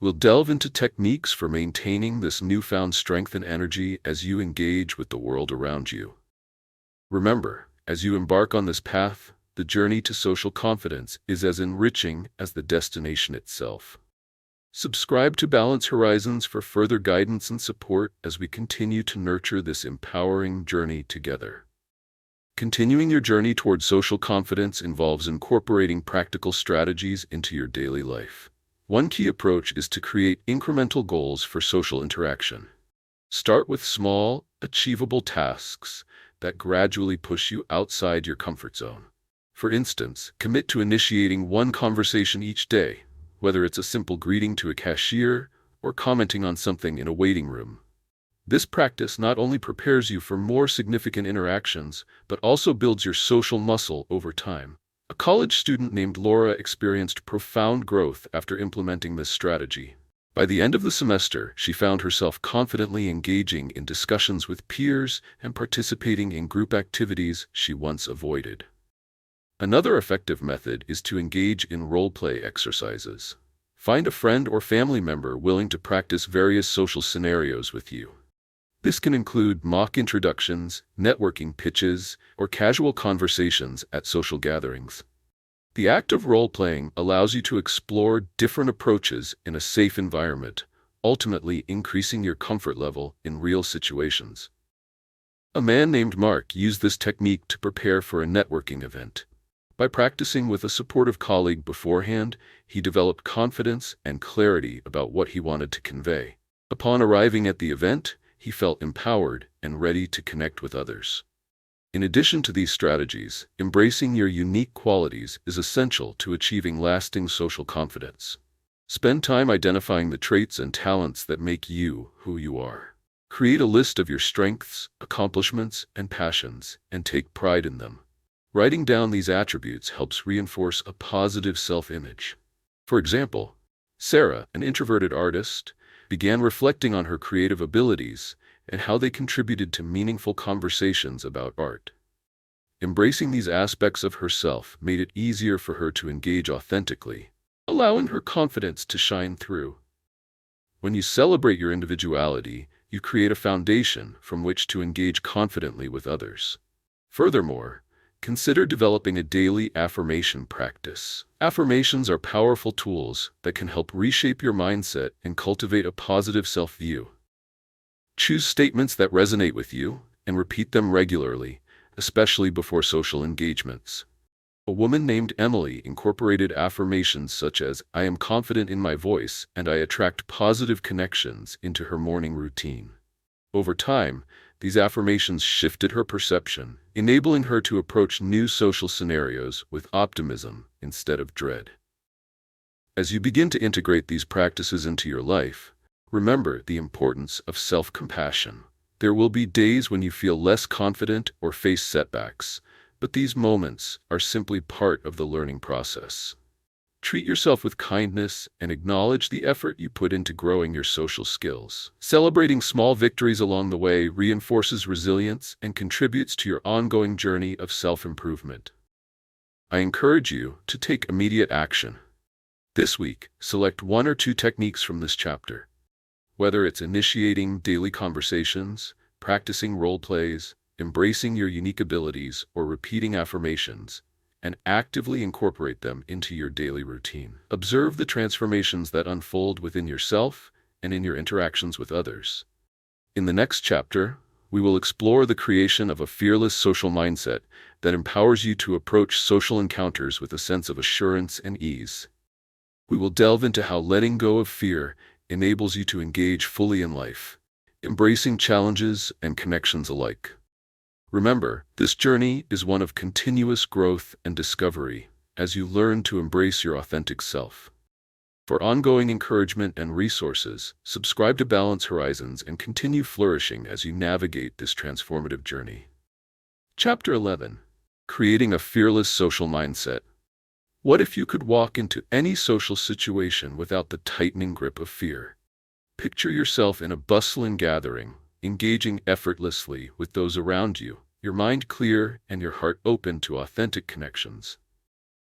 We'll delve into techniques for maintaining this newfound strength and energy as you engage with the world around you. Remember, as you embark on this path, the journey to social confidence is as enriching as the destination itself. Subscribe to Balance Horizons for further guidance and support as we continue to nurture this empowering journey together. Continuing your journey toward social confidence involves incorporating practical strategies into your daily life. One key approach is to create incremental goals for social interaction. Start with small, achievable tasks that gradually push you outside your comfort zone. For instance, commit to initiating one conversation each day, whether it's a simple greeting to a cashier or commenting on something in a waiting room. This practice not only prepares you for more significant interactions, but also builds your social muscle over time. A college student named Laura experienced profound growth after implementing this strategy. By the end of the semester, she found herself confidently engaging in discussions with peers and participating in group activities she once avoided. Another effective method is to engage in role-play exercises. Find a friend or family member willing to practice various social scenarios with you. This can include mock introductions, networking pitches, or casual conversations at social gatherings. The act of role-playing allows you to explore different approaches in a safe environment, ultimately increasing your comfort level in real situations. A man named Mark used this technique to prepare for a networking event. By practicing with a supportive colleague beforehand, he developed confidence and clarity about what he wanted to convey. Upon arriving at the event, he felt empowered and ready to connect with others. In addition to these strategies, embracing your unique qualities is essential to achieving lasting social confidence. Spend time identifying the traits and talents that make you who you are. Create a list of your strengths, accomplishments, and passions, and take pride in them. Writing down these attributes helps reinforce a positive self-image. For example, Sarah, an introverted artist, began reflecting on her creative abilities and how they contributed to meaningful conversations about art. Embracing these aspects of herself made it easier for her to engage authentically, allowing her confidence to shine through. When you celebrate your individuality, you create a foundation from which to engage confidently with others. Furthermore, consider developing a daily affirmation practice. Affirmations are powerful tools that can help reshape your mindset and cultivate a positive self-view. Choose statements that resonate with you and repeat them regularly, especially before social engagements. A woman named Emily incorporated affirmations such as, "I am confident in my voice and I attract positive connections" into her morning routine. Over time, these affirmations shifted her perception, enabling her to approach new social scenarios with optimism instead of dread. As you begin to integrate these practices into your life, remember the importance of self-compassion. There will be days when you feel less confident or face setbacks, but these moments are simply part of the learning process. Treat yourself with kindness and acknowledge the effort you put into growing your social skills. Celebrating small victories along the way reinforces resilience and contributes to your ongoing journey of self-improvement. I encourage you to take immediate action. This week, select 1 or 2 techniques from this chapter. Whether it's initiating daily conversations, practicing role plays, embracing your unique abilities, or repeating affirmations, and actively incorporate them into your daily routine. Observe the transformations that unfold within yourself and in your interactions with others. In the next chapter, we will explore the creation of a fearless social mindset that empowers you to approach social encounters with a sense of assurance and ease. We will delve into how letting go of fear enables you to engage fully in life, embracing challenges and connections alike. Remember, this journey is one of continuous growth and discovery as you learn to embrace your authentic self. For ongoing encouragement and resources, subscribe to Balance Horizons and continue flourishing as you navigate this transformative journey. Chapter 11. Creating a Fearless Social Mindset. What if you could walk into any social situation without the tightening grip of fear? Picture yourself in a bustling gathering, engaging effortlessly with those around you, your mind clear and your heart open to authentic connections.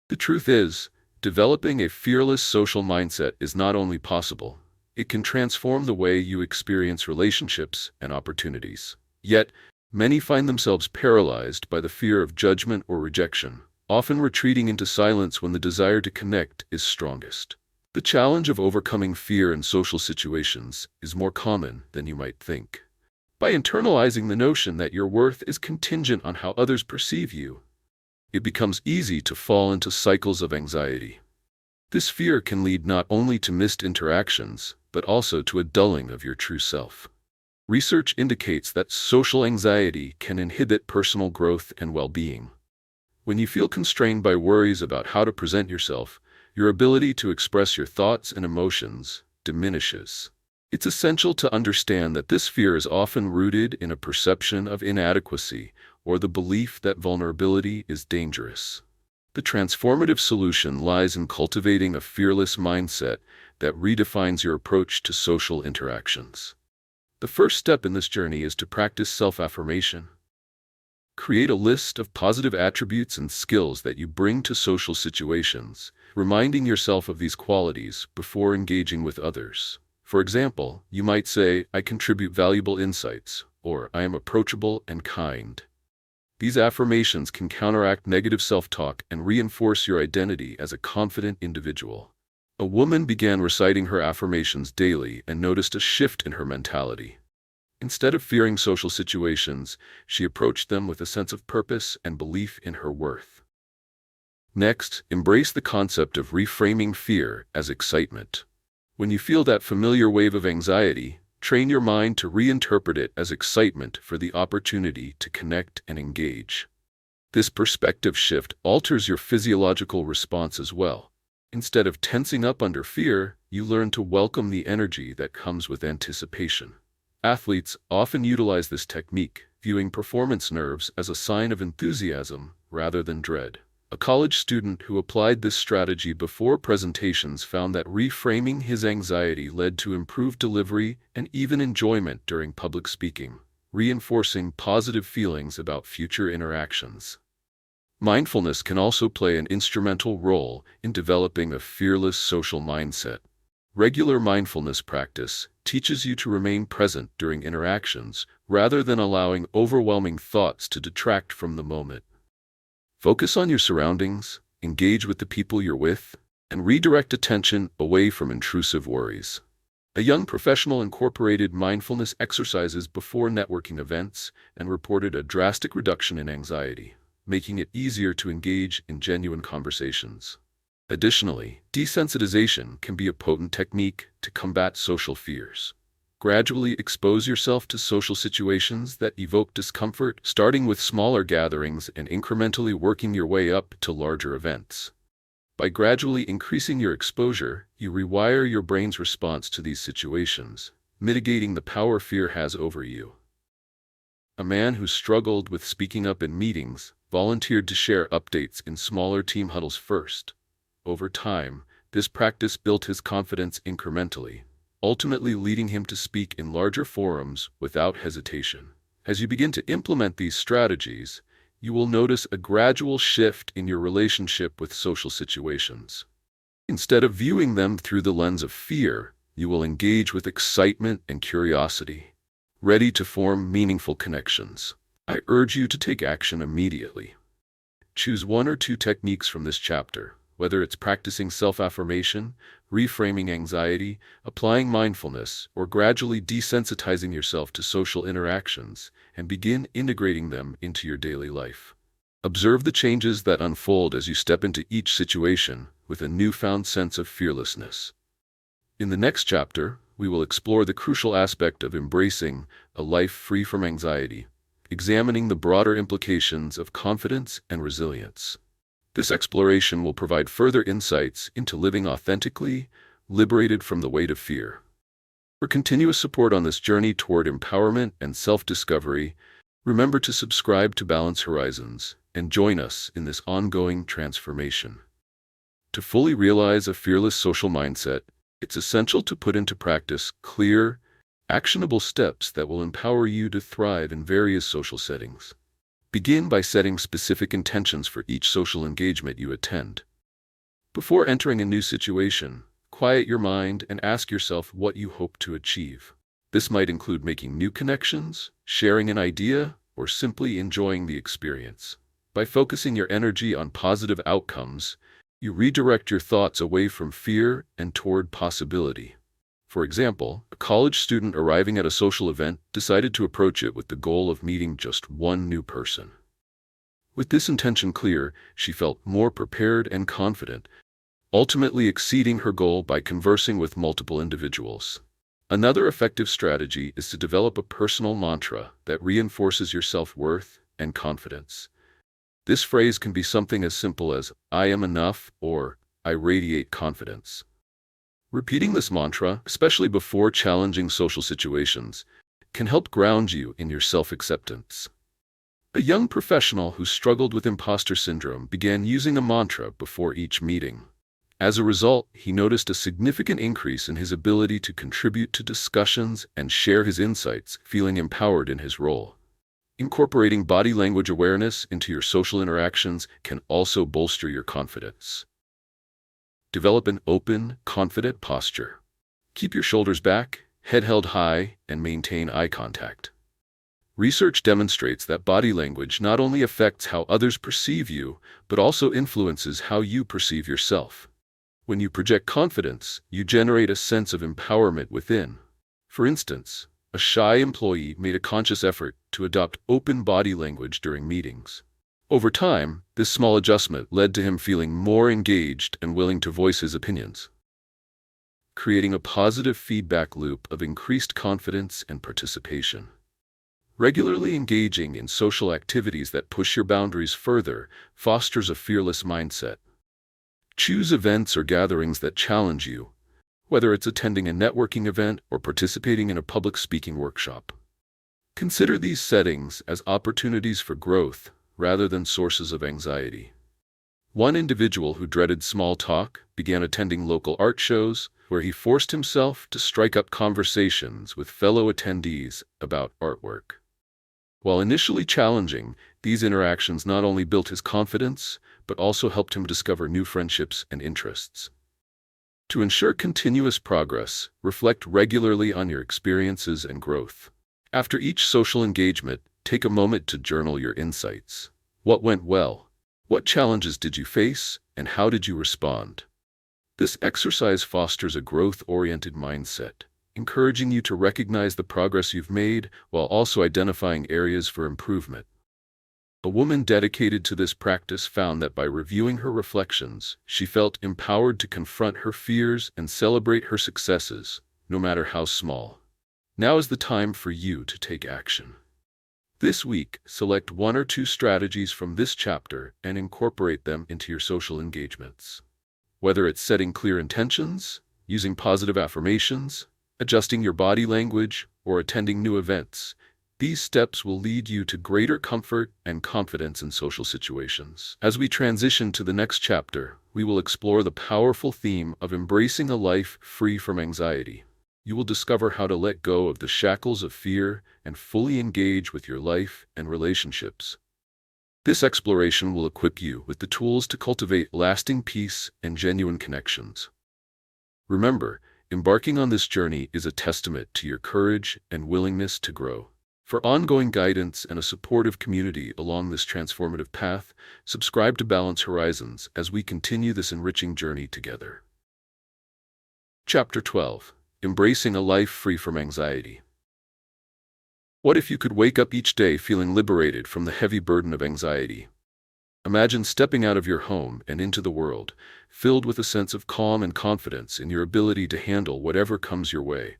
The truth is, developing a fearless social mindset is not only possible, it can transform the way you experience relationships and opportunities. Yet, many find themselves paralyzed by the fear of judgment or rejection, often retreating into silence when the desire to connect is strongest. The challenge of overcoming fear in social situations is more common than you might think. By internalizing the notion that your worth is contingent on how others perceive you, it becomes easy to fall into cycles of anxiety. This fear can lead not only to missed interactions, but also to a dulling of your true self. Research indicates that social anxiety can inhibit personal growth and well-being. When you feel constrained by worries about how to present yourself, your ability to express your thoughts and emotions diminishes. It's essential to understand that this fear is often rooted in a perception of inadequacy or the belief that vulnerability is dangerous. The transformative solution lies in cultivating a fearless mindset that redefines your approach to social interactions. The first step in this journey is to practice self-affirmation. Create a list of positive attributes and skills that you bring to social situations, reminding yourself of these qualities before engaging with others. For example, you might say, "I contribute valuable insights," or "I am approachable and kind." These affirmations can counteract negative self-talk and reinforce your identity as a confident individual. A woman began reciting her affirmations daily and noticed a shift in her mentality. Instead of fearing social situations, she approached them with a sense of purpose and belief in her worth. Next, embrace the concept of reframing fear as excitement. When you feel that familiar wave of anxiety, train your mind to reinterpret it as excitement for the opportunity to connect and engage. This perspective shift alters your physiological response as well. Instead of tensing up under fear, you learn to welcome the energy that comes with anticipation. Athletes often utilize this technique, viewing performance nerves as a sign of enthusiasm rather than dread. A college student who applied this strategy before presentations found that reframing his anxiety led to improved delivery and even enjoyment during public speaking, reinforcing positive feelings about future interactions. Mindfulness can also play an instrumental role in developing a fearless social mindset. Regular mindfulness practice teaches you to remain present during interactions rather than allowing overwhelming thoughts to detract from the moment. Focus on your surroundings, engage with the people you're with, and redirect attention away from intrusive worries. A young professional incorporated mindfulness exercises before networking events and reported a drastic reduction in anxiety, making it easier to engage in genuine conversations. Additionally, desensitization can be a potent technique to combat social fears. Gradually expose yourself to social situations that evoke discomfort, starting with smaller gatherings and incrementally working your way up to larger events. By gradually increasing your exposure, you rewire your brain's response to these situations, mitigating the power fear has over you. A man who struggled with speaking up in meetings volunteered to share updates in smaller team huddles first. Over time, this practice built his confidence incrementally, ultimately leading him to speak in larger forums without hesitation. As you begin to implement these strategies, you will notice a gradual shift in your relationship with social situations. Instead of viewing them through the lens of fear, you will engage with excitement and curiosity, ready to form meaningful connections. I urge you to take action immediately. Choose one or two techniques from this chapter, whether it's practicing self-affirmation, reframing anxiety, applying mindfulness, or gradually desensitizing yourself to social interactions, and begin integrating them into your daily life. Observe the changes that unfold as you step into each situation with a newfound sense of fearlessness. In the next chapter, we will explore the crucial aspect of embracing a life free from anxiety, examining the broader implications of confidence and resilience. This exploration will provide further insights into living authentically, liberated from the weight of fear. For continuous support on this journey toward empowerment and self-discovery, remember to subscribe to Balance Horizons and join us in this ongoing transformation. To fully realize a fearless social mindset, it's essential to put into practice clear, actionable steps that will empower you to thrive in various social settings. Begin by setting specific intentions for each social engagement you attend. Before entering a new situation, quiet your mind and ask yourself what you hope to achieve. This might include making new connections, sharing an idea, or simply enjoying the experience. By focusing your energy on positive outcomes, you redirect your thoughts away from fear and toward possibility. For example, a college student arriving at a social event decided to approach it with the goal of meeting just one new person. With this intention clear, she felt more prepared and confident, ultimately exceeding her goal by conversing with multiple individuals. Another effective strategy is to develop a personal mantra that reinforces your self-worth and confidence. This phrase can be something as simple as, "I am enough," or "I radiate confidence." Repeating this mantra, especially before challenging social situations, can help ground you in your self-acceptance. A young professional who struggled with imposter syndrome began using a mantra before each meeting. As a result, he noticed a significant increase in his ability to contribute to discussions and share his insights, feeling empowered in his role. Incorporating body language awareness into your social interactions can also bolster your confidence. Develop an open, confident posture. Keep your shoulders back, head held high, and maintain eye contact. Research demonstrates that body language not only affects how others perceive you, but also influences how you perceive yourself. When you project confidence, you generate a sense of empowerment within. For instance, a shy employee made a conscious effort to adopt open body language during meetings. Over time, this small adjustment led to him feeling more engaged and willing to voice his opinions, creating a positive feedback loop of increased confidence and participation. Regularly engaging in social activities that push your boundaries further fosters a fearless mindset. Choose events or gatherings that challenge you, whether it's attending a networking event or participating in a public speaking workshop. Consider these settings as opportunities for growth rather than sources of anxiety. One individual who dreaded small talk began attending local art shows, where he forced himself to strike up conversations with fellow attendees about artwork. While initially challenging, these interactions not only built his confidence, but also helped him discover new friendships and interests. To ensure continuous progress, reflect regularly on your experiences and growth. After each social engagement, take a moment to journal your insights. What went well? What challenges did you face, and how did you respond? This exercise fosters a growth-oriented mindset, encouraging you to recognize the progress you've made while also identifying areas for improvement. A woman dedicated to this practice found that by reviewing her reflections, she felt empowered to confront her fears and celebrate her successes, no matter how small. Now is the time for you to take action. This week, select 1 or 2 strategies from this chapter and incorporate them into your social engagements. Whether it's setting clear intentions, using positive affirmations, adjusting your body language, or attending new events, these steps will lead you to greater comfort and confidence in social situations. As we transition to the next chapter, we will explore the powerful theme of embracing a life free from anxiety. You will discover how to let go of the shackles of fear and fully engage with your life and relationships. This exploration will equip you with the tools to cultivate lasting peace and genuine connections. Remember, embarking on this journey is a testament to your courage and willingness to grow. For ongoing guidance and a supportive community along this transformative path, subscribe to Balance Horizons as we continue this enriching journey together. Chapter 12. Embracing a Life Free from Anxiety. What if you could wake up each day feeling liberated from the heavy burden of anxiety? Imagine stepping out of your home and into the world, filled with a sense of calm and confidence in your ability to handle whatever comes your way.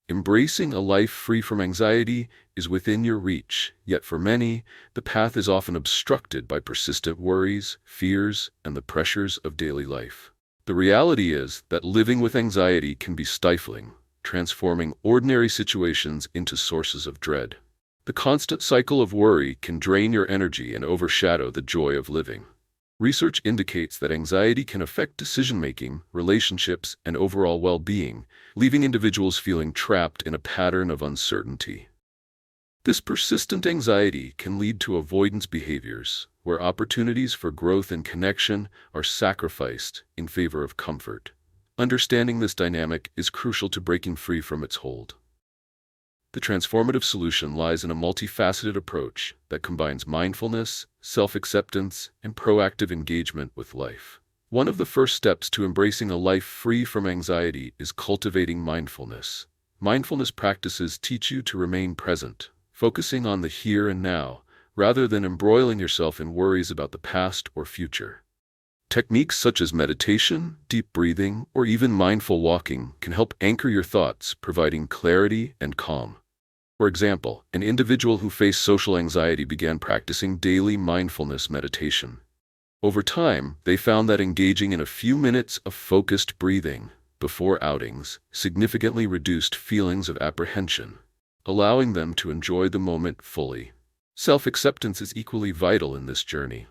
Embracing a life free from anxiety is within your reach, yet for many, the path is often obstructed by persistent worries, fears, and the pressures of daily life. The reality is that living with anxiety can be stifling, transforming ordinary situations into sources of dread. The constant cycle of worry can drain your energy and overshadow the joy of living. Research indicates that anxiety can affect decision-making, relationships, and overall well-being, leaving individuals feeling trapped in a pattern of uncertainty. This persistent anxiety can lead to avoidance behaviors, where opportunities for growth and connection are sacrificed in favor of comfort. Understanding this dynamic is crucial to breaking free from its hold. The transformative solution lies in a multifaceted approach that combines mindfulness, self-acceptance, and proactive engagement with life. One of the first steps to embracing a life free from anxiety is cultivating mindfulness. Mindfulness practices teach you to remain present, focusing on the here and now, rather than embroiling yourself in worries about the past or future. Techniques such as meditation, deep breathing, or even mindful walking can help anchor your thoughts, providing clarity and calm. For example, an individual who faced social anxiety began practicing daily mindfulness meditation. Over time, they found that engaging in a few minutes of focused breathing before outings significantly reduced feelings of apprehension, allowing them to enjoy the moment fully. Self-acceptance is equally vital in this journey.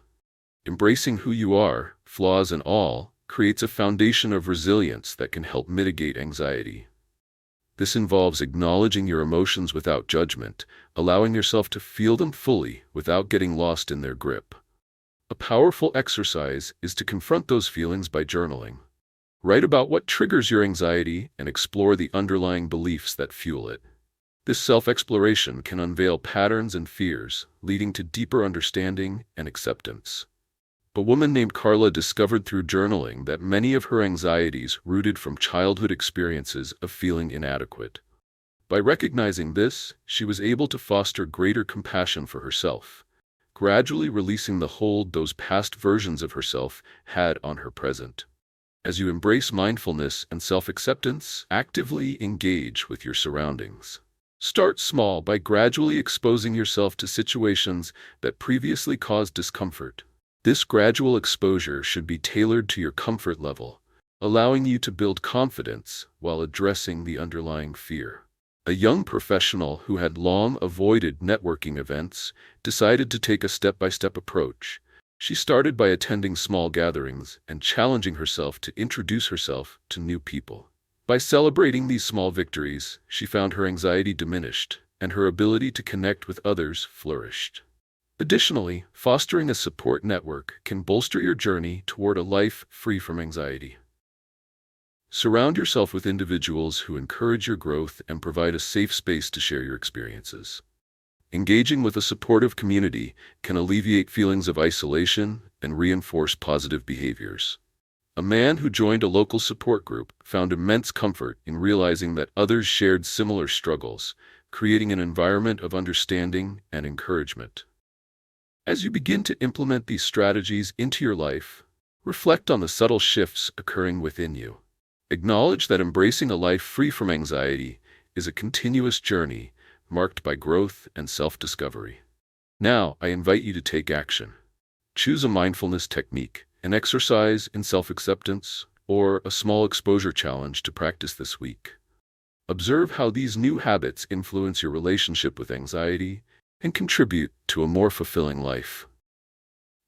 Embracing who you are, flaws and all, creates a foundation of resilience that can help mitigate anxiety. This involves acknowledging your emotions without judgment, allowing yourself to feel them fully without getting lost in their grip. A powerful exercise is to confront those feelings by journaling. Write about what triggers your anxiety and explore the underlying beliefs that fuel it. This self-exploration can unveil patterns and fears, leading to deeper understanding and acceptance. A woman named Carla discovered through journaling that many of her anxieties rooted from childhood experiences of feeling inadequate. By recognizing this, she was able to foster greater compassion for herself, gradually releasing the hold those past versions of herself had on her present. As you embrace mindfulness and self-acceptance, actively engage with your surroundings. Start small by gradually exposing yourself to situations that previously caused discomfort. This gradual exposure should be tailored to your comfort level, allowing you to build confidence while addressing the underlying fear. A young professional who had long avoided networking events decided to take a step-by-step approach. She started by attending small gatherings and challenging herself to introduce herself to new people. By celebrating these small victories, she found her anxiety diminished and her ability to connect with others flourished. Additionally, fostering a support network can bolster your journey toward a life free from anxiety. Surround yourself with individuals who encourage your growth and provide a safe space to share your experiences. Engaging with a supportive community can alleviate feelings of isolation and reinforce positive behaviors. A man who joined a local support group found immense comfort in realizing that others shared similar struggles, creating an environment of understanding and encouragement. As you begin to implement these strategies into your life, reflect on the subtle shifts occurring within you. Acknowledge that embracing a life free from anxiety is a continuous journey marked by growth and self-discovery. Now, I invite you to take action. Choose a mindfulness technique, an exercise in self-acceptance, or a small exposure challenge to practice this week. Observe how these new habits influence your relationship with anxiety and contribute to a more fulfilling life.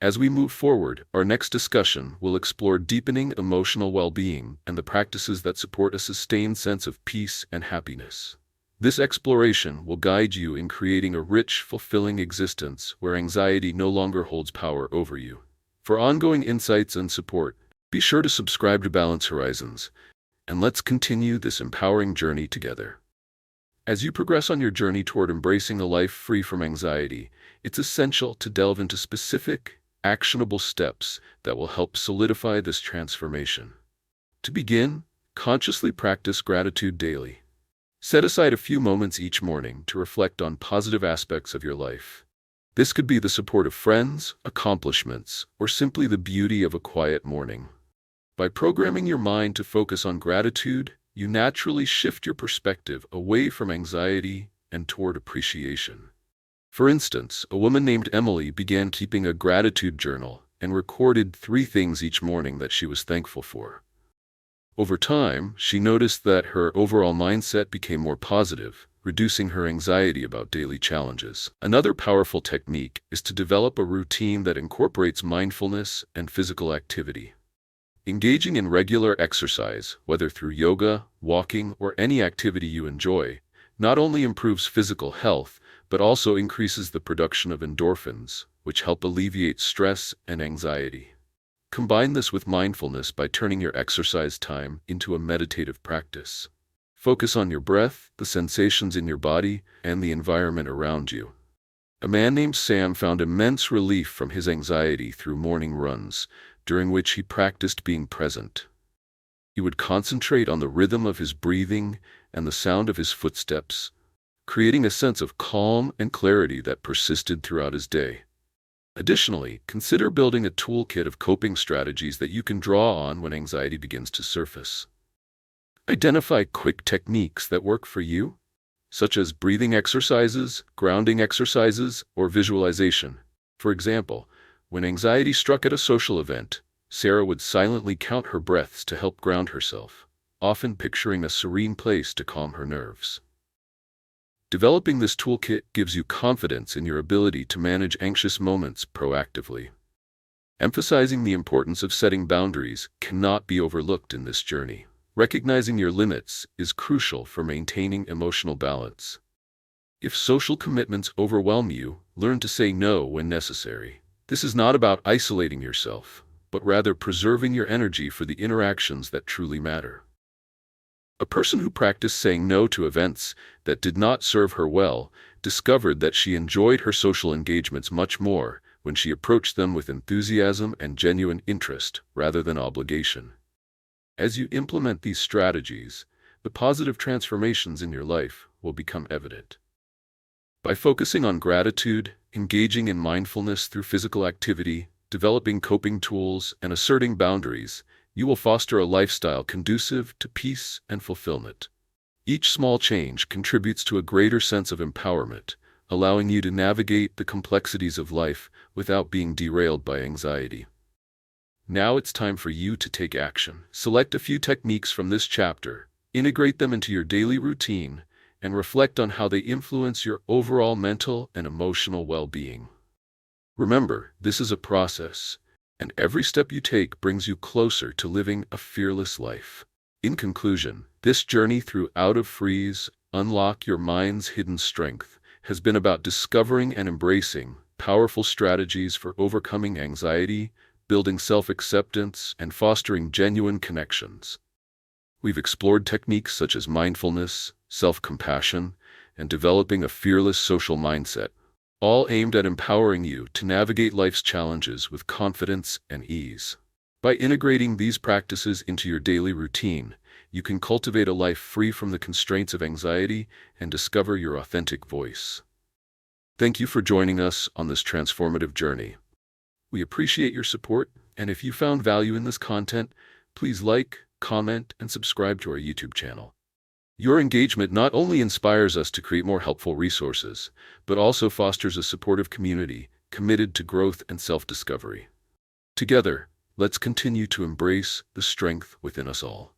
As we move forward, our next discussion will explore deepening emotional well-being and the practices that support a sustained sense of peace and happiness. This exploration will guide you in creating a rich, fulfilling existence where anxiety no longer holds power over you. For ongoing insights and support, be sure to subscribe to Balance Horizons, and let's continue this empowering journey together. As you progress on your journey toward embracing a life free from anxiety, it's essential to delve into specific, actionable steps that will help solidify this transformation. To begin, consciously practice gratitude daily. Set aside a few moments each morning to reflect on positive aspects of your life. This could be the support of friends, accomplishments, or simply the beauty of a quiet morning. By programming your mind to focus on gratitude, you naturally shift your perspective away from anxiety and toward appreciation. For instance, a woman named Emily began keeping a gratitude journal and recorded 3 things each morning that she was thankful for. Over time, she noticed that her overall mindset became more positive, reducing her anxiety about daily challenges. Another powerful technique is to develop a routine that incorporates mindfulness and physical activity. Engaging in regular exercise, whether through yoga, walking, or any activity you enjoy, not only improves physical health, but also increases the production of endorphins, which help alleviate stress and anxiety. Combine this with mindfulness by turning your exercise time into a meditative practice. Focus on your breath, the sensations in your body, and the environment around you. A man named Sam found immense relief from his anxiety through morning runs, during which he practiced being present. He would concentrate on the rhythm of his breathing and the sound of his footsteps, creating a sense of calm and clarity that persisted throughout his day. Additionally, consider building a toolkit of coping strategies that you can draw on when anxiety begins to surface. Identify quick techniques that work for you, such as breathing exercises, grounding exercises, or visualization. For example, when anxiety struck at a social event, Sarah would silently count her breaths to help ground herself, often picturing a serene place to calm her nerves. Developing this toolkit gives you confidence in your ability to manage anxious moments proactively. Emphasizing the importance of setting boundaries cannot be overlooked in this journey. Recognizing your limits is crucial for maintaining emotional balance. If social commitments overwhelm you, learn to say no when necessary. This is not about isolating yourself, but rather preserving your energy for the interactions that truly matter. A person who practiced saying no to events that did not serve her well discovered that she enjoyed her social engagements much more when she approached them with enthusiasm and genuine interest rather than obligation. As you implement these strategies, the positive transformations in your life will become evident. By focusing on gratitude, engaging in mindfulness through physical activity, developing coping tools, and asserting boundaries, you will foster a lifestyle conducive to peace and fulfillment. Each small change contributes to a greater sense of empowerment, allowing you to navigate the complexities of life without being derailed by anxiety. Now it's time for you to take action. Select a few techniques from this chapter, integrate them into your daily routine, and reflect on how they influence your overall mental and emotional well-being. Remember, this is a process, and every step you take brings you closer to living a fearless life. In conclusion, this journey through Out of Freeze, Unlock Your Mind's Hidden Strength has been about discovering and embracing powerful strategies for overcoming anxiety, building self-acceptance, and fostering genuine connections. We've explored techniques such as mindfulness, self-compassion, and developing a fearless social mindset, all aimed at empowering you to navigate life's challenges with confidence and ease. By integrating these practices into your daily routine, you can cultivate a life free from the constraints of anxiety and discover your authentic voice. Thank you for joining us on this transformative journey. We appreciate your support, and if you found value in this content, please like, comment, and subscribe to our YouTube channel. Your engagement not only inspires us to create more helpful resources, but also fosters a supportive community committed to growth and self-discovery. Together, let's continue to embrace the strength within us all.